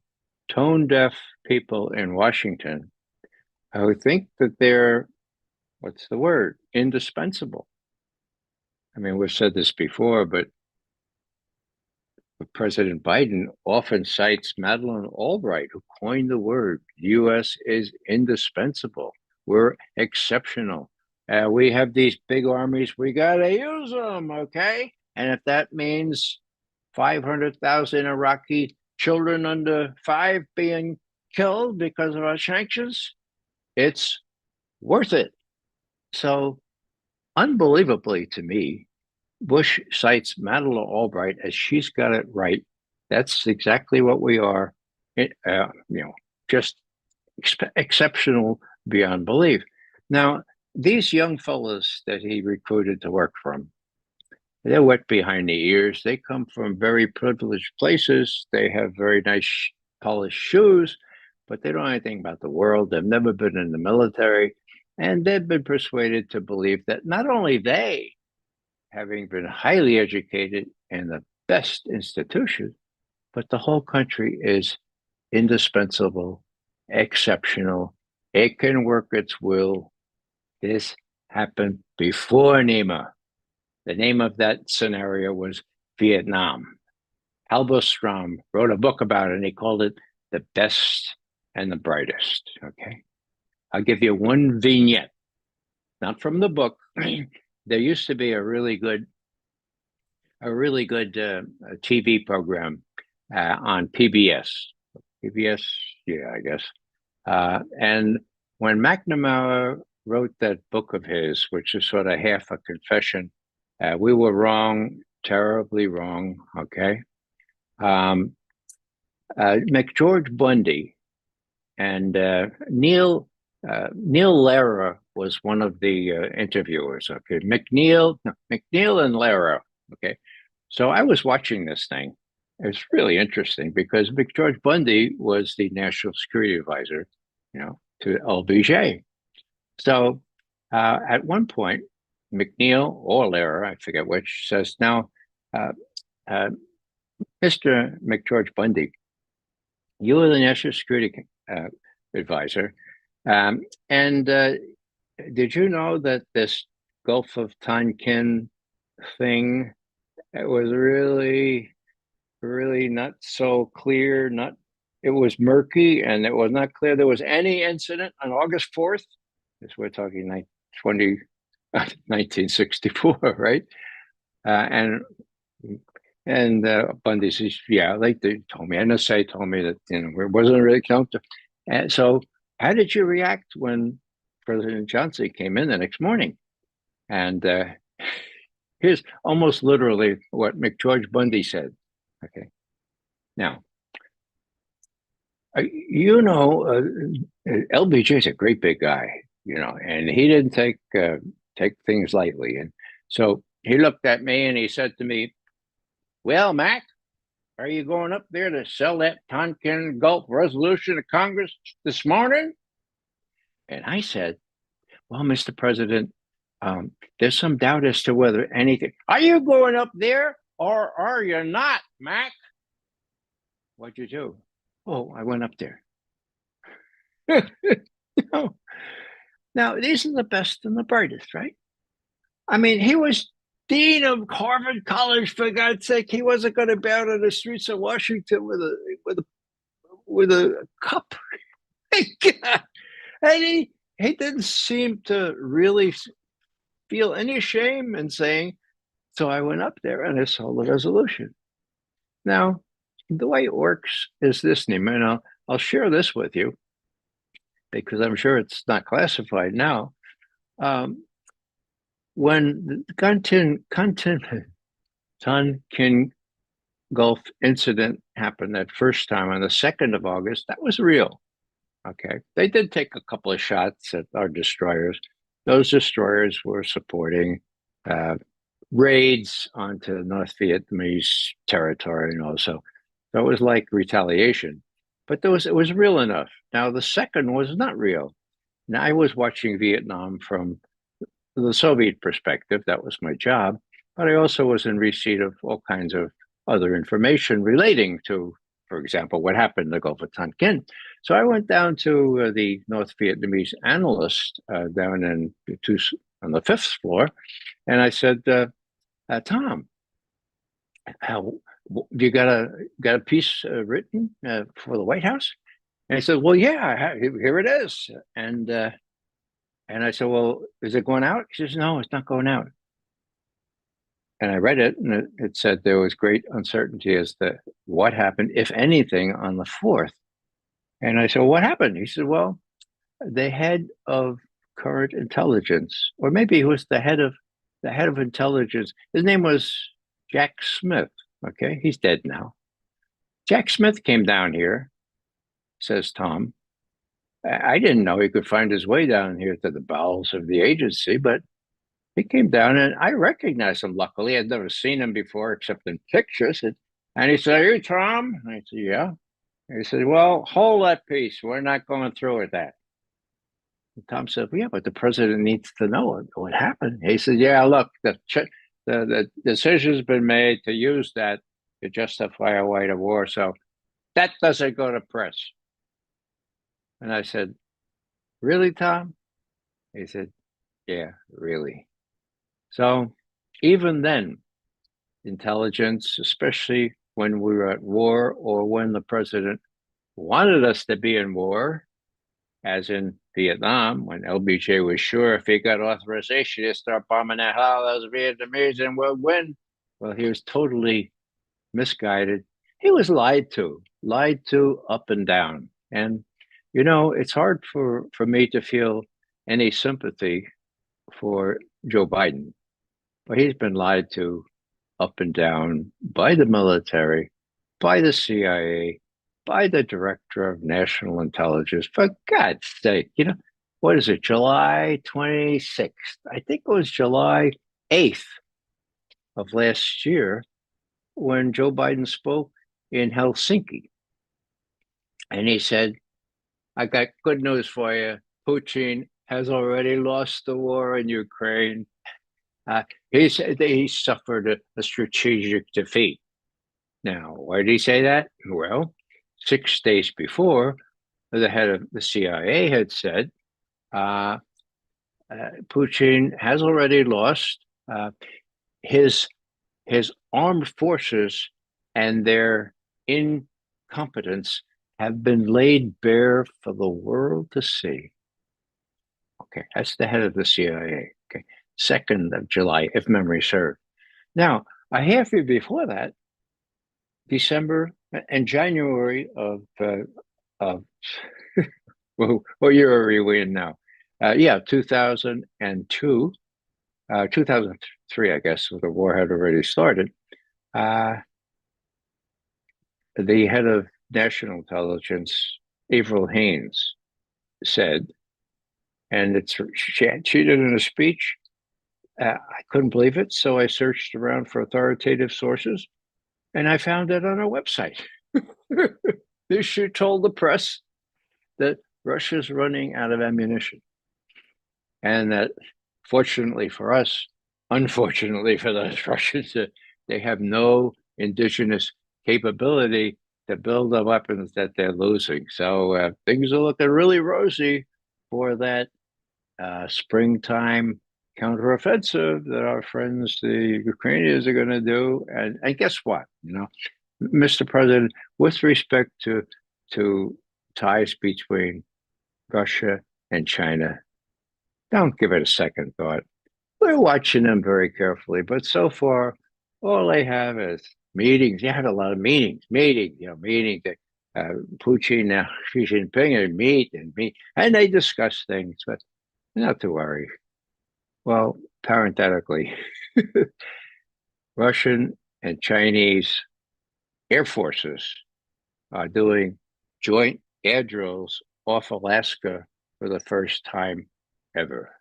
tone deaf people in Washington who think that they're, what's the word, indispensable. I mean, we've said this before, but President Biden often cites Madeleine Albright, who coined the word, U.S. is indispensable. We're exceptional. We have these big armies. We got to use them, okay? And if that means 500,000 Iraqi children under 5 being killed because of our sanctions, it's worth it. So, unbelievably to me, Bush cites Madeleine Albright as she's got it right. That's exactly what we are, just exceptional beyond belief. Now, these young fellows that he recruited to work for him, they're wet behind the ears. They come from very privileged places. They have very nice polished shoes, but they don't know anything about the world. They've never been in the military. And they've been persuaded to believe that not only they, having been highly educated in the best institutions, but the whole country is indispensable, exceptional. It can work its will. This happened before NEMA. The name of that scenario was Vietnam. Halberstrom wrote a book about it, and he called it The Best and the Brightest. Okay. I'll give you one vignette, not from the book. There used to be a really good TV program on PBS. PBS, yeah, I guess. And when McNamara wrote that book of his, which is sort of half a confession, we were wrong, terribly wrong. Okay. McGeorge Bundy and Neil Lehrer was one of the interviewers. Okay, McNeil and Lehrer. Okay, so I was watching this thing. It's really interesting because McGeorge Bundy was the national security advisor, to LBJ. So at one point, McNeil or Lehrer, I forget which, says, "Now, Mr. McGeorge Bundy, you are the national security advisor. And did you know that this Gulf of Tonkin thing was really, really not so clear? It was murky, and it was not clear there was any incident on August 4th. As we're talking 1964, right? And Bundy says, "Yeah, they told me. NSA told me that it wasn't really counted." And so, how did you react when President Johnson came in the next morning? And here's almost literally what McGeorge Bundy said. Okay. Now, LBJ is a great big guy, and he didn't take things lightly. And so he looked at me and he said to me, "Well, Mac, are you going up there to sell that Tonkin Gulf resolution to Congress this morning?" And I said, "Well, Mr. President, there's some doubt as to whether anything. Are you going up there or are you not, Mac?" "What'd you do?" "Oh, I went up there." Now, these are the best and the brightest, right? I mean, he was dean of Harvard College, for God's sake. He wasn't going to be out on the streets of Washington with a cup. And he didn't seem to really feel any shame in saying, "So I went up there and I saw the resolution." Now, the way it works is this, Nima, and I'll share this with you because I'm sure it's not classified now. When the Tonkin Gulf incident happened that first time on the 2nd of August, that was real. Okay. They did take a couple of shots at our destroyers. Those destroyers were supporting raids onto North Vietnamese territory, and also, so it was like retaliation. But it was real enough. Now, the second was not real. Now, I was watching Vietnam from the Soviet perspective. That was my job. But I also was in receipt of all kinds of other information relating to, for example, what happened in the Gulf of Tonkin. So I went down to the North Vietnamese analyst down on the 5th floor, and I said, "Tom, you got a piece written for the White House?" And he said, "Well, yeah, here it is." And I said, "Well, is it going out?" He says, "No, it's not going out." And I read it, and it said there was great uncertainty as to what happened, if anything, on the 4th. And I said, "Well, what happened?" He said, "Well, the head of current intelligence, or maybe he was the head of intelligence. His name was Jack Smith. Okay, he's dead now. Jack Smith came down here," says Tom. "I didn't know he could find his way down here to the bowels of the agency, but he came down and I recognized him. Luckily, I'd never seen him before except in pictures. And he said, 'Are you Tom?' And I said, 'Yeah.' And he said, 'Well, hold that piece. We're not going through with that.' And Tom said, 'Well, yeah, but the president needs to know what happened.' He said, 'Yeah, look, the decision's been made to use that to justify a right of war. So that doesn't go to press.' And I said, 'Really, Tom?' He said, 'Yeah, really.' So even then, intelligence, especially when we were at war or when the president wanted us to be in war, as in Vietnam, when LBJ was sure if he got authorization to start bombing that hell, those Vietnamese and we'll win. Well, he was totally misguided. He was lied to up and down. And, it's hard for me to feel any sympathy for Joe Biden, but he's been lied to up and down by the military, by the CIA, by the director of national intelligence. For God's sake, what is it, July 26th? I think it was July 8th of last year when Joe Biden spoke in Helsinki. And he said, "I got good news for you. Putin has already lost the war in Ukraine. He said that he suffered a strategic defeat." Now, why did he say that? Well, 6 days before, the head of the CIA had said, Putin has already lost. His armed forces and their incompetence have been laid bare for the world to see. Okay, that's the head of the CIA. Okay, 2nd of July, if memory serves. Now, a half year before that, December and January of what year are we in now? 2002. 2003, I guess, when the war had already started. The head of national intelligence, Avril Haines, said, and she did it in a speech. I couldn't believe it, so I searched around for authoritative sources, and I found it on our website. She told the press that Russia's running out of ammunition, and that, fortunately for us, unfortunately for those Russians, they have no indigenous capability to build the weapons that they're losing. So things are looking really rosy for that springtime counteroffensive that our friends, the Ukrainians, are going to do. And guess what? Mr. President, with respect to ties between Russia and China, don't give it a second thought. We're watching them very carefully, but so far, all they have is meetings. They had a lot of meetings. Putin now, Xi Jinping, and meet, and they discuss things, but not to worry. Well, parenthetically, Russian and Chinese air forces are doing joint air drills off Alaska for the first time ever.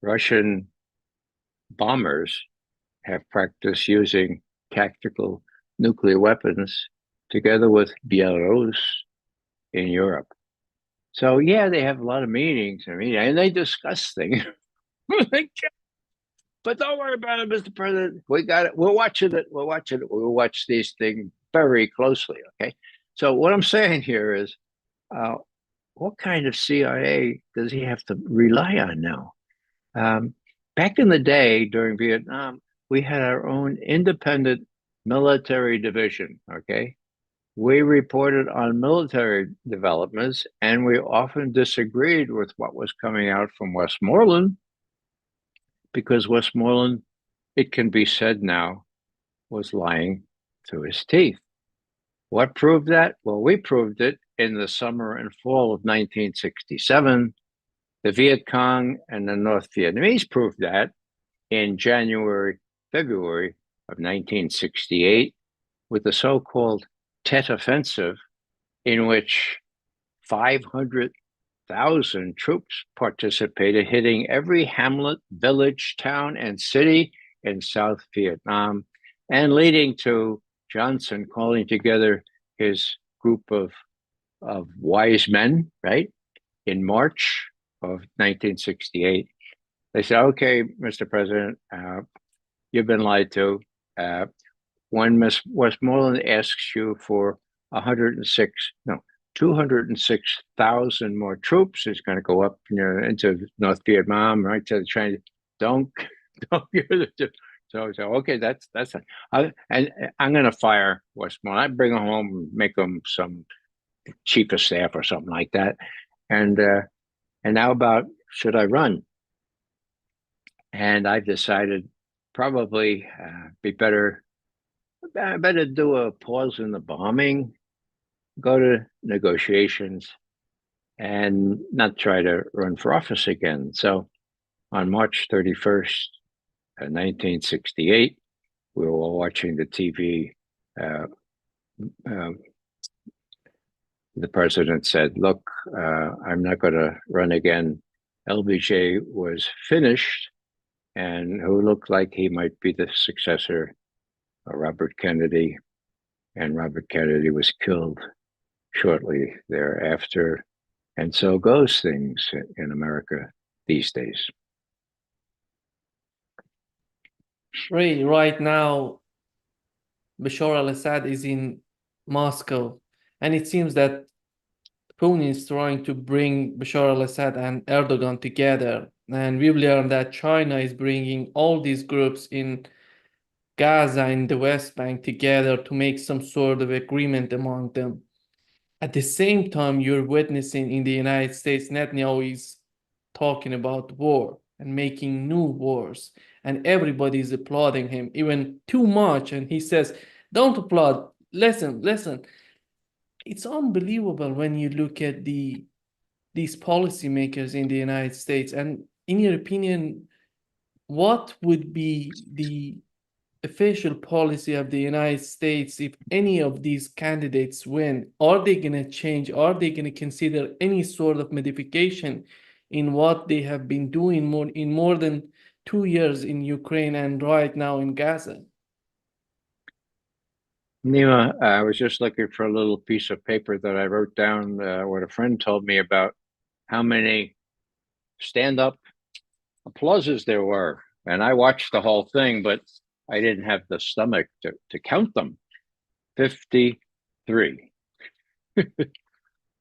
Russian bombers have practiced using tactical nuclear weapons together with Belarus in Europe. So yeah, they have a lot of meetings. And they discuss things. But don't worry about it, Mr. President. We got it. We're watching it. We'll watch these things very closely. Okay. So what I'm saying here is, what kind of CIA does he have to rely on now? Back in the day during Vietnam, we had our own independent military division. Okay. We reported on military developments, and we often disagreed with what was coming out from Westmoreland, because Westmoreland, it can be said now, was lying through his teeth. What proved that? Well, we proved it in the summer and fall of 1967. The Viet Cong and the North Vietnamese proved that in January, February of 1968 with the so-called Tet Offensive, in which 500,000 troops participated, hitting every hamlet, village, town, and city in South Vietnam, and leading to Johnson calling together his group of wise men, right, in March of 1968. They said, okay, Mr. President, you've been lied to. When Miss Westmoreland asks you for 206,000 more troops, is going to go up into North Vietnam, right to the Chinese. Don't give it. So okay, that's and I'm going to fire Westmoreland. I bring them home and make them some chief of staff or something like that. And now about should I run? And I've decided probably be better. I better do a pause in the bombing, go to negotiations, and not try to run for office again. So on March 31st, 1968, we were all watching the TV. The president said, look, I'm not going to run again. LBJ was finished, and who looked like he might be the successor, Robert Kennedy. And Robert Kennedy was killed shortly thereafter. And so goes things in America these days. Ray, right now, Bashar al-Assad is in Moscow, and it seems that Putin is trying to bring Bashar al-Assad and Erdogan together. And we've learned that China is bringing all these groups in Gaza and the West Bank together to make some sort of agreement among them. At the same time, you're witnessing in the United States, Netanyahu is talking about war and making new wars, and everybody is applauding him, even too much. And he says, don't applaud, listen. It's unbelievable when you look at these policymakers in the United States. And in your opinion, what would be the official policy of the United States if any of these candidates win? Are they going to change? Are they going to consider any sort of modification in what they have been doing more than 2 years in Ukraine and right now in Gaza? Nima, I was just looking for a little piece of paper that I wrote down what a friend told me about how many stand-up applauses there were. And I watched the whole thing, but I didn't have the stomach to count them. 53,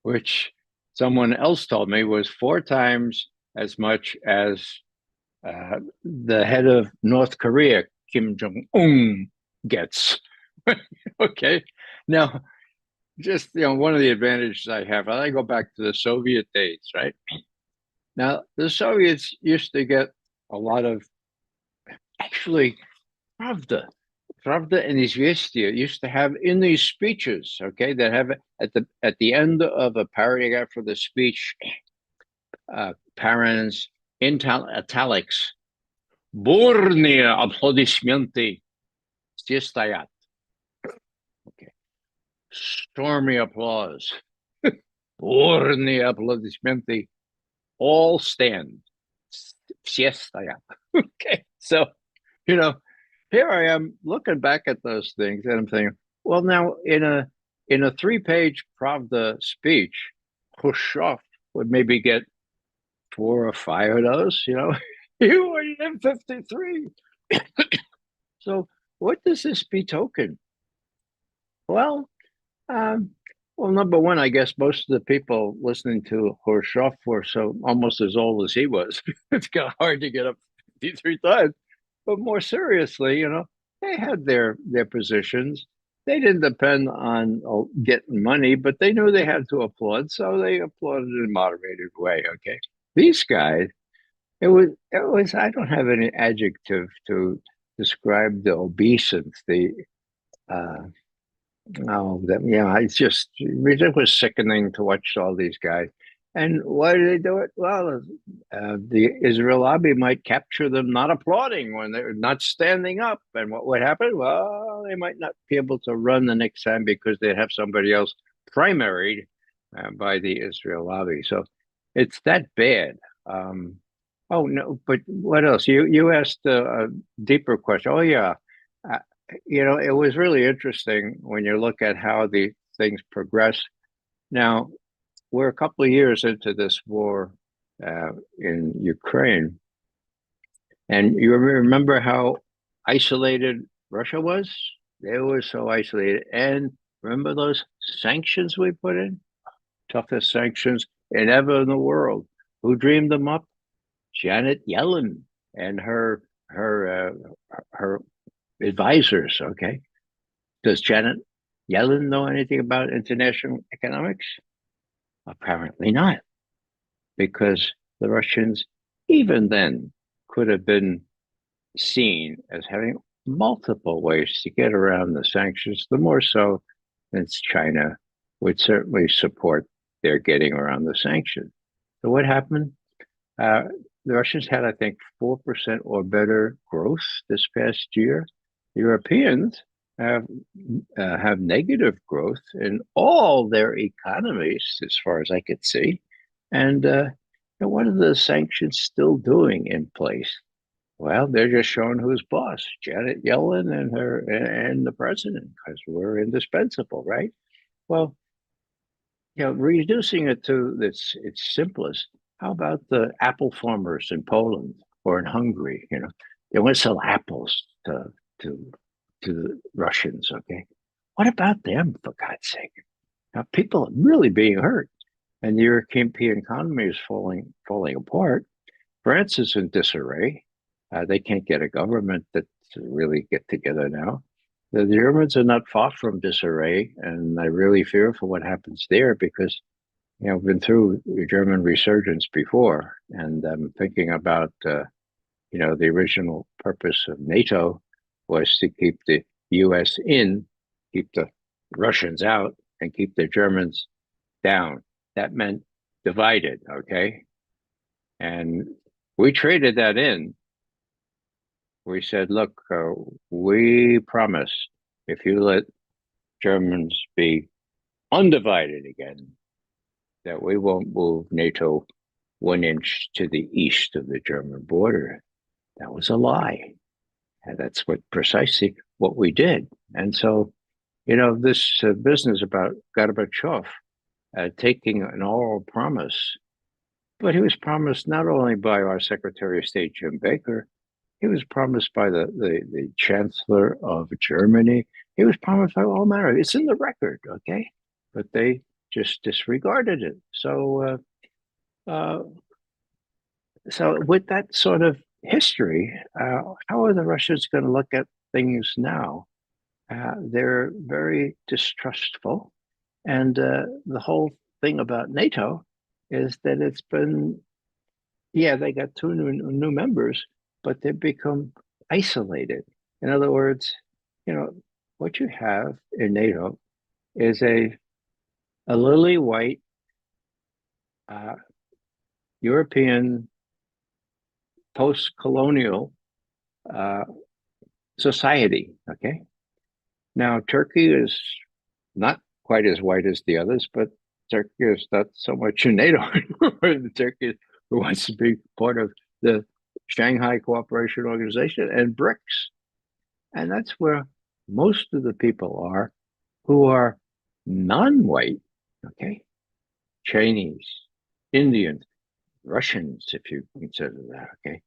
which someone else told me was 4 times as much as the head of North Korea, Kim Jong-un, gets. Okay. Now, just, one of the advantages I have, I go back to the Soviet days, right? Now, the Soviets used to get a lot of, actually, Pravda and Izvestia used to have in these speeches, okay, that have at the end of a paragraph for the speech, parents in italics, бурные аплодисменты все стоят. Okay. Stormy applause. Бурные аплодисменты all stand. Все стоят. Okay. So, here I am looking back at those things and I'm thinking, well, now in a 3-page Pravda speech, Khrushchev would maybe get 4 or 5 of those, You only have 53. So what does this betoken? Well, number one, I guess most of the people listening to Khrushchev were almost as old as he was. It's kind of hard to get up 53 times. But more seriously, they had their positions. They didn't depend on getting money, but they knew they had to applaud, so they applauded in a moderated way. Okay, these guys, it was. I don't have any adjective to describe the obeisance, it's just it was sickening to watch all these guys. And why do they do it? Well, the Israel lobby might capture them not applauding when they're not standing up. And what would happen? Well, they might not be able to run the next time because they'd have somebody else primaried by the Israel lobby. So it's that bad. Oh, no, but what else? You asked a deeper question. Oh, yeah. It was really interesting when you look at how the things progress. Now, we're a couple of years into this war in Ukraine, and you remember how isolated Russia was? They were so isolated. And remember those sanctions we put in? Toughest sanctions ever in the world. Who dreamed them up? Janet Yellen and her advisors. Okay. Does Janet Yellen know anything about international economics? Apparently not, because the Russians, even then, could have been seen as having multiple ways to get around the sanctions, the more so since China would certainly support their getting around the sanctions. So what happened? The Russians had, I think, 4% or better growth this past year. Europeans have negative growth in all their economies, as far as I could see. And what are the sanctions still doing in place? Well, they're just showing who's boss, Janet Yellen and the president, because we're indispensable, right? Well, reducing it to its simplest. How about the apple farmers in Poland or in Hungary? They want to sell apples to the Russians. Okay, what about them? For God's sake, now people are really being hurt, and the European economy is falling apart. France is in disarray. They can't get a government to really get together now. The Germans are not far from disarray, and I really fear for what happens there because, I've been through the German resurgence before, and I'm thinking about, the original purpose of NATO was to keep the U.S. in, keep the Russians out, and keep the Germans down. That meant divided, okay? And we traded that in. We said, look, we promise if you let Germans be undivided again, that we won't move NATO 1 inch to the east of the German border. That was a lie. And that's precisely what we did. And so, this business about Gorbachev taking an oral promise, but he was promised not only by our Secretary of State, Jim Baker, he was promised by the Chancellor of Germany. He was promised by all manner. It's in the record, okay? But they just disregarded it. So, so with that sort of history, how are the Russians going to look at things now? They're very distrustful. And the whole thing about NATO is that it's been, yeah, they got two new members, but they've become isolated. In other words, what you have in NATO is a lily white European post-colonial society. Okay. Now, Turkey is not quite as white as the others, but Turkey is not so much in NATO anymore. Turkey who wants to be part of the Shanghai Cooperation Organization and BRICS. And that's where most of the people are who are non-white, okay? Chinese, Indians, Russians, if you consider that, okay?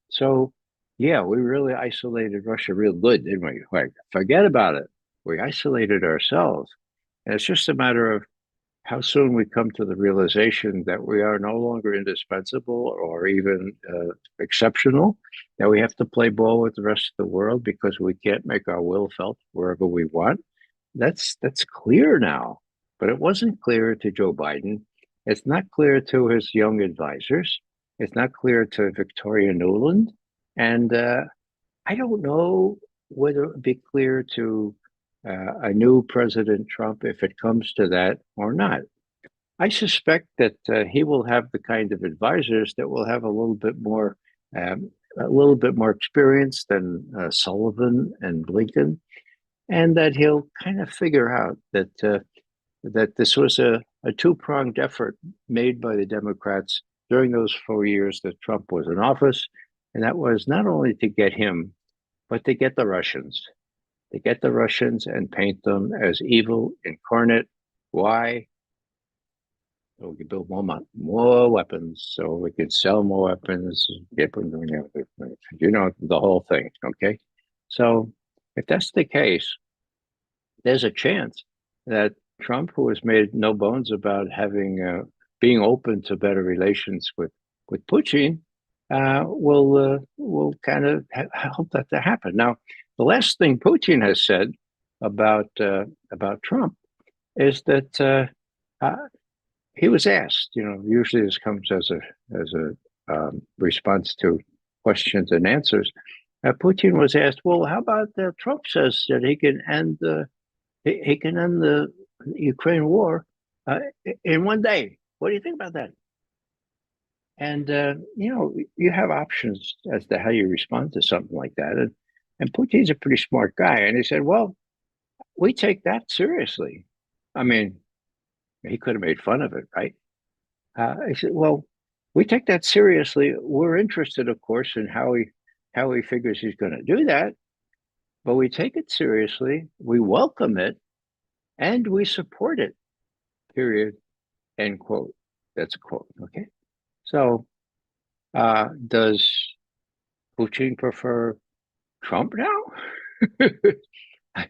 So, yeah, we really isolated Russia real good, didn't we? Like, forget about it. We isolated ourselves. And it's just a matter of how soon we come to the realization that we are no longer indispensable or even exceptional, that we have to play ball with the rest of the world because we can't make our will felt wherever we want. That's clear now, but it wasn't clear to Joe Biden. It's not clear to his young advisors. It's not clear to Victoria Nuland. And I don't know whether it would be clear to a new President Trump if it comes to that or not. I suspect that he will have the kind of advisors that will have a little bit more experience than Sullivan and Blinken, and that he'll kind of figure out that that this was a two-pronged effort made by the Democrats during those 4 years that Trump was in office, and that was not only to get him, but to get the Russians. To get the Russians and paint them as evil incarnate. Why? So we can build more weapons, so we can sell more weapons, the whole thing, okay? So if that's the case, there's a chance that Trump, who has made no bones about having being open to better relations with Putin, will kind of help that to happen. Now, the last thing Putin has said about Trump is that he was asked. Usually this comes as a response to questions and answers. Putin was asked, "Well, how about Trump says that he can end the Ukraine war in 1 day? What do you think about that?" And you have options as to how you respond to something like that. And Putin's a pretty smart guy, and he said, "Well, we take that seriously." I mean, he could have made fun of it, right? I said, "Well, we take that seriously. We're interested, of course, in how he figures he's going to do that, but we take it seriously. We welcome it, and we support it. Period." End quote. That's a quote. Okay. So, does Putin prefer Trump now? I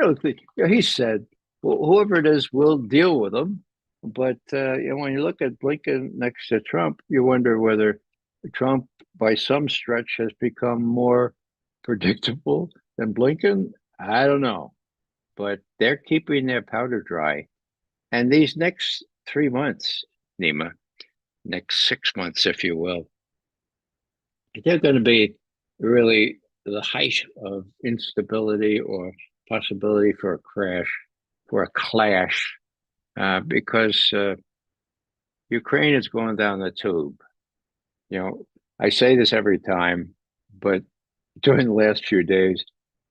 don't think he said, well, whoever it is, we'll deal with them. But when you look at Blinken next to Trump, you wonder whether Trump, by some stretch, has become more predictable than Blinken. I don't know, but they're keeping their powder dry. And these next 3 months, Nima, next 6 months, if you will, they're going to be really the height of instability or possibility for a crash, for a clash, because Ukraine is going down the tube. I say this every time, but during the last few days,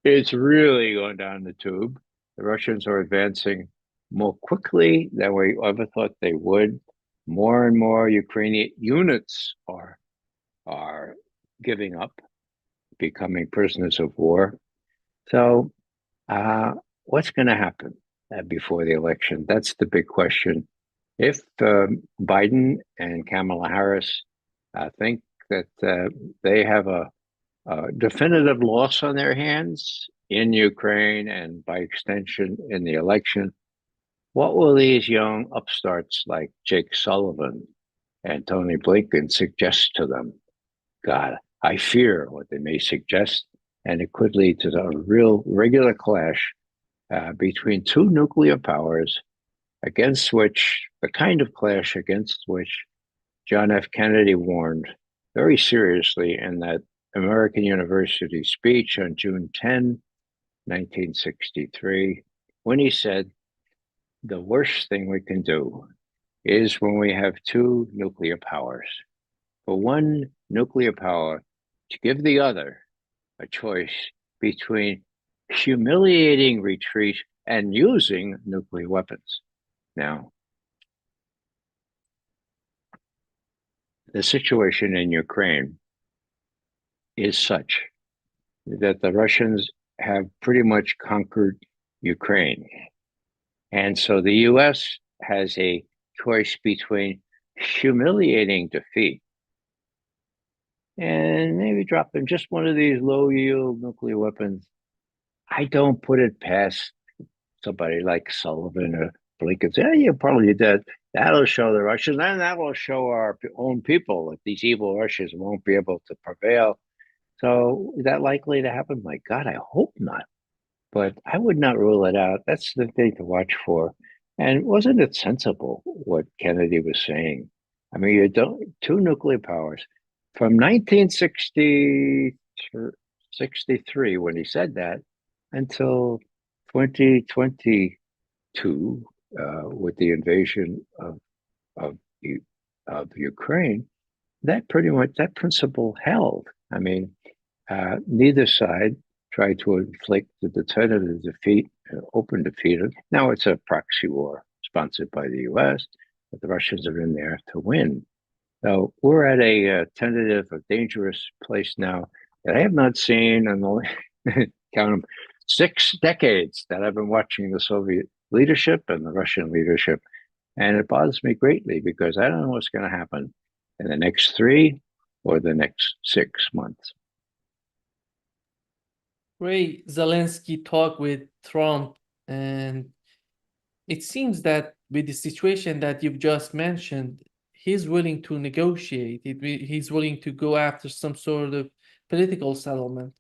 it's really going down the tube. The Russians are advancing more quickly than we ever thought they would. More and more Ukrainian units are giving up, becoming prisoners of war. So, what's going to happen before the election? That's the big question. If Biden and Kamala Harris think that they have a definitive loss on their hands in Ukraine and by extension in the election, what will these young upstarts like Jake Sullivan and Tony Blinken suggest to them? God, I fear what they may suggest, and it could lead to a real regular clash between two nuclear powers against which, the kind of clash against which John F. Kennedy warned very seriously in that American University speech on June 10, 1963, when he said, the worst thing we can do is when we have two nuclear powers, for one nuclear power to give the other a choice between humiliating retreat and using nuclear weapons. Now, the situation in Ukraine is such that the Russians have pretty much conquered Ukraine. And so the US has a choice between humiliating defeat and maybe dropping just one of these low yield nuclear weapons. I don't put it past somebody like Sullivan or Blinken. Say, hey, you're probably dead. That'll show the Russians, and that will show our own people that these evil Russians won't be able to prevail. So is that likely to happen? My God, I hope not. But I would not rule it out. That's the thing to watch for. And wasn't it sensible what Kennedy was saying? I mean, you don't two nuclear powers from 1963 when he said that until 2022 with the invasion of Ukraine. That pretty much that principle held. I mean, neither side tried to inflict the definitive defeat, open defeat. Now it's a proxy war sponsored by the U.S., but the Russians are in there to win. So we're at a tentative, a dangerous place now that I have not seen in the count them 6 decades that I've been watching the Soviet leadership and the Russian leadership, and it bothers me greatly because I don't know what's going to happen in the next 3 or the next 6 months. Ray, Zelensky talked with Trump, and it seems that with the situation that you've just mentioned, he's willing to negotiate. He's willing to go after some sort of political settlement.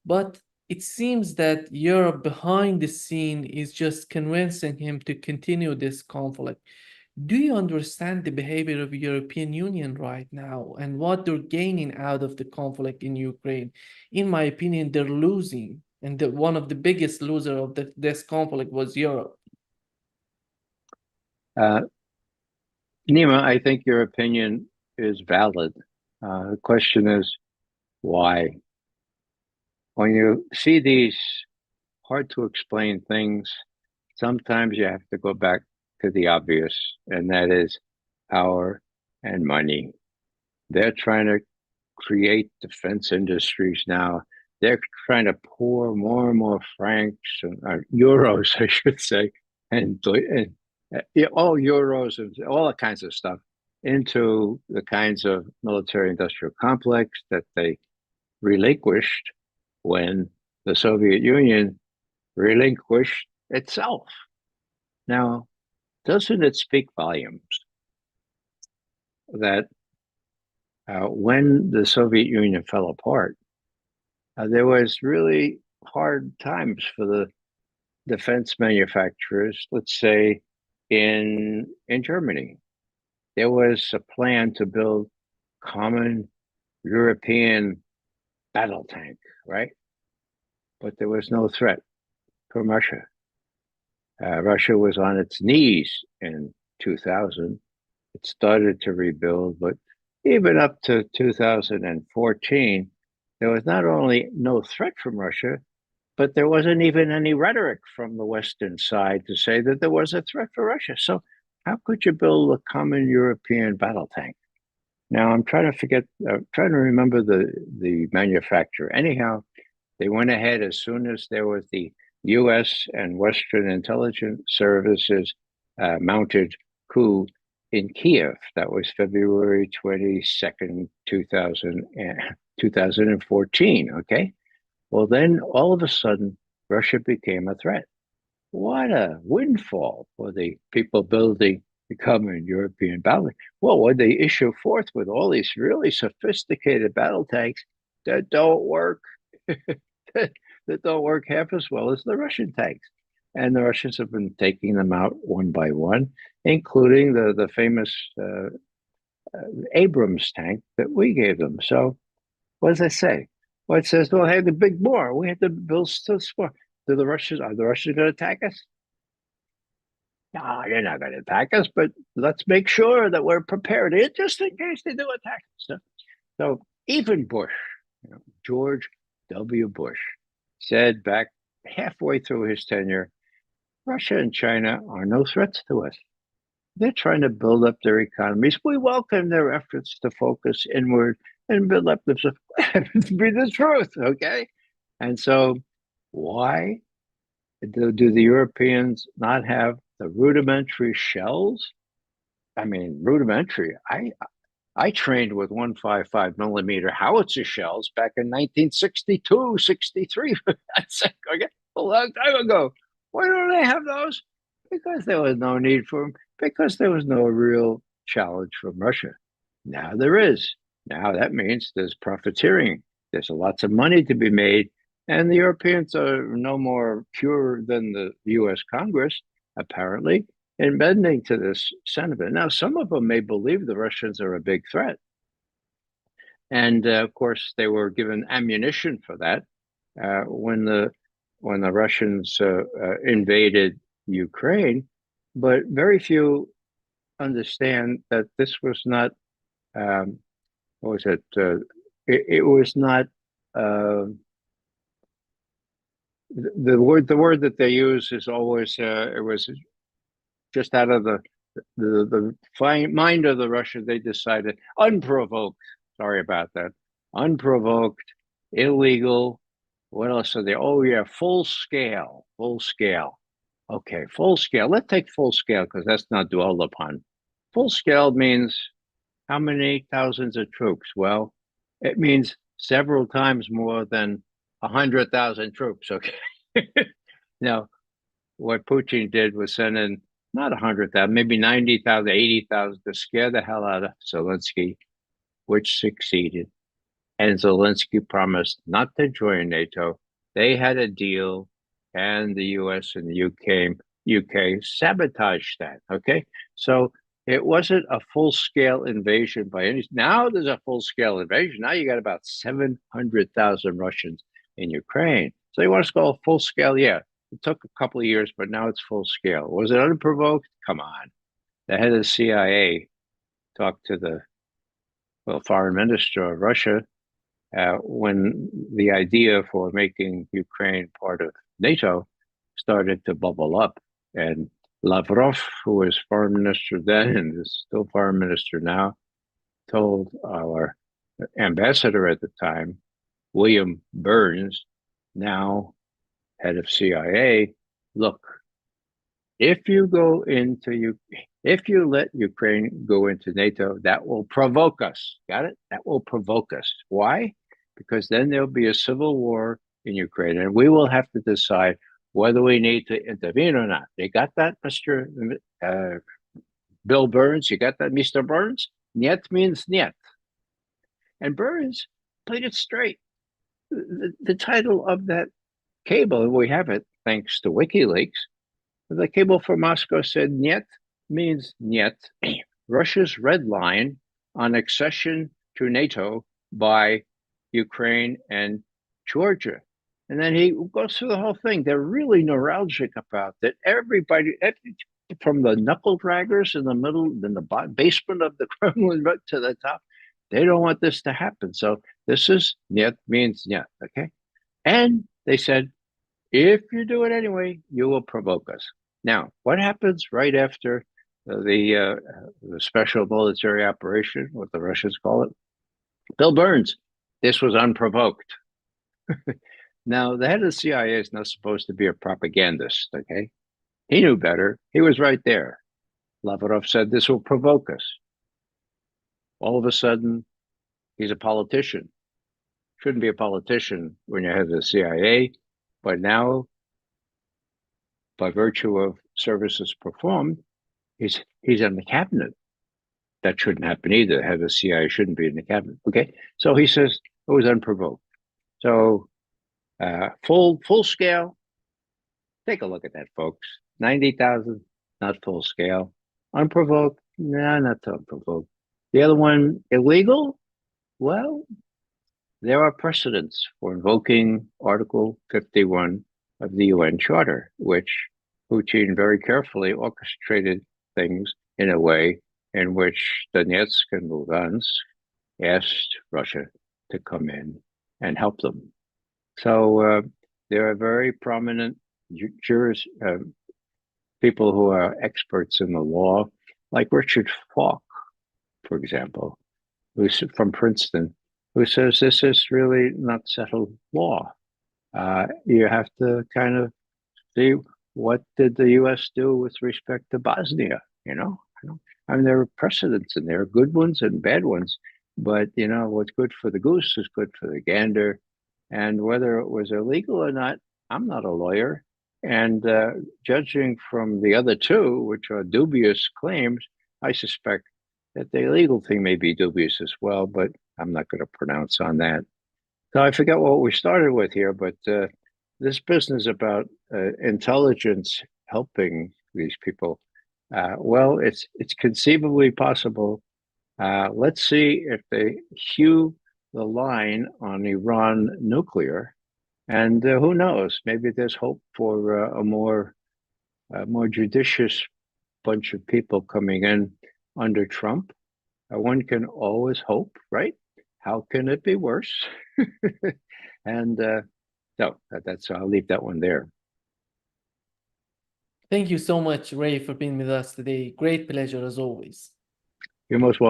But it seems that Europe behind the scene is just convincing him to continue this conflict. Do you understand the behavior of the European Union right now and what they're gaining out of the conflict in Ukraine? In my opinion, they're losing, and one of the biggest loser of this conflict was Europe. Nima, I think your opinion is valid. The question is why? When you see these hard to explain things, sometimes you have to go back to the obvious, and that is power and money. They're trying to create defense industries now. They're trying to pour more and more francs and euros, I should say, and all euros and all kinds of stuff into the kinds of military-industrial complex that they relinquished when the Soviet Union relinquished itself. Now, doesn't it speak volumes that when the Soviet Union fell apart, there was really hard times for the defense manufacturers, let's say in Germany. There was a plan to build common European battle tank, right? But there was no threat from Russia. Russia was on its knees in 2000. It started to rebuild, but even up to 2014, there was not only no threat from Russia, but there wasn't even any rhetoric from the Western side to say that there was a threat for Russia. So how could you build a common European battle tank? Now I'm trying to remember the manufacturer. Anyhow, they went ahead as soon as there was the U.S. and Western intelligence services mounted coup in Kiev. That was February 22nd, 2014. Okay. Well, then all of a sudden, Russia became a threat. What a windfall for the people building the common European battle. Well, when they issue forth with all these really sophisticated battle tanks that don't work, that don't work half as well as the Russian tanks. And the Russians have been taking them out one by one, including the famous Abrams tank that we gave them. So, what does that say? Well, it says, well, hey, the big more. We have to build still more. Are the Russians going to attack us? No, they're not going to attack us, but let's make sure that we're prepared just in case they do attack us. So even Bush, George W. Bush, said back halfway through his tenure, Russia and China are no threats to us. They're trying to build up their economies. We welcome their efforts to focus inward and build up themselves. To be the truth, okay? And so, why do the Europeans not have the rudimentary shells? I mean, rudimentary. I trained with 155 millimeter howitzer shells back in 1962, 63. That's okay, a long time ago. Why don't they have those? Because there was no need for them, because there was no real challenge from Russia. Now there is. Now that means there's profiteering. There's lots of money to be made. And the Europeans are no more pure than the US Congress, apparently, in bending to this sentiment. Now, some of them may believe the Russians are a big threat. And of course, they were given ammunition for that when the Russians invaded Ukraine. But very few understand that this was not. What was it? It was not. The word that they use is always it was just out of the mind of the Russians. They decided unprovoked. Sorry about that. Unprovoked, illegal. What else are they? Oh yeah, full scale. Full scale. Okay, full scale. Let's take full scale because that's not dwelled upon. Full scale means how many thousands of troops? Well, it means several times more than 100,000 troops. Okay. Now, what Putin did was send in not 100,000, maybe 90,000, 80,000 to scare the hell out of Zelensky, which succeeded. And Zelensky promised not to join NATO. They had a deal, and the US and the UK sabotaged that. Okay. So it wasn't a full-scale invasion by any. Now there's a full-scale invasion. Now you got about 700,000 Russians in Ukraine. So you want to call full-scale? Yeah, it took a couple of years, but now it's full-scale. Was it unprovoked? Come on. The head of the CIA talked to the foreign minister of Russia when the idea for making Ukraine part of NATO started to bubble up, and Lavrov, who was foreign minister then and is still foreign minister now, told our ambassador at the time, William Burns, now head of CIA, look, if you let Ukraine go into NATO, that will provoke us. Got it? That will provoke us. Why? Because then there'll be a civil war in Ukraine, and we will have to decide whether we need to intervene or not. You got that, Mr. Bill Burns? You got that, Mr. Burns? Niet means niet. And Burns played it straight. The title of that cable, and we have it thanks to WikiLeaks, the cable from Moscow said niet means niet, Russia's red line on accession to NATO by Ukraine and Georgia. And then he goes through the whole thing. They're really neuralgic about that. Everybody, from the knuckle draggers in the middle, in the basement of the Kremlin to the top, they don't want this to happen. So This is "niet" means "niet," okay? And they said, if you do it anyway, you will provoke us. Now, what happens right after the special military operation, what the Russians call it? Bill Burns, this was unprovoked. Now, the head of the CIA is not supposed to be a propagandist, okay? He knew better. He was right there. Lavrov said, this will provoke us. All of a sudden, he's a politician. Shouldn't be a politician when you're head of the CIA, but now, by virtue of services performed, he's in the cabinet. That shouldn't happen either. Head of the CIA shouldn't be in the cabinet. Okay, so he says it was unprovoked. So full scale. Take a look at that, folks. 90,000, not full scale. Unprovoked, no, not so unprovoked. The other one, illegal. Well, there are precedents for invoking Article 51 of the UN Charter, which Putin very carefully orchestrated things in a way in which Donetsk and Lugansk asked Russia to come in and help them. So there are very prominent jurors, people who are experts in the law, like Richard Falk, for example, who's from Princeton, who says this is really not settled law. You have to kind of see, what did the U.S. do with respect to Bosnia? I mean, there are precedents, and there are good ones and bad ones. But what's good for the goose is good for the gander. And whether it was illegal or not, I'm not a lawyer. And judging from the other two, which are dubious claims, I suspect that the illegal thing may be dubious as well, but I'm not going to pronounce on that. So I forget what we started with here, but this business about intelligence helping these people, well, it's conceivably possible. Let's see if they hew the line on Iran nuclear, and who knows? Maybe there's hope for a more judicious bunch of people coming in under Trump. One can always hope, right? How can it be worse? And so I'll leave that one there. Thank you so much, Ray, for being with us today. Great pleasure as always. You're most welcome.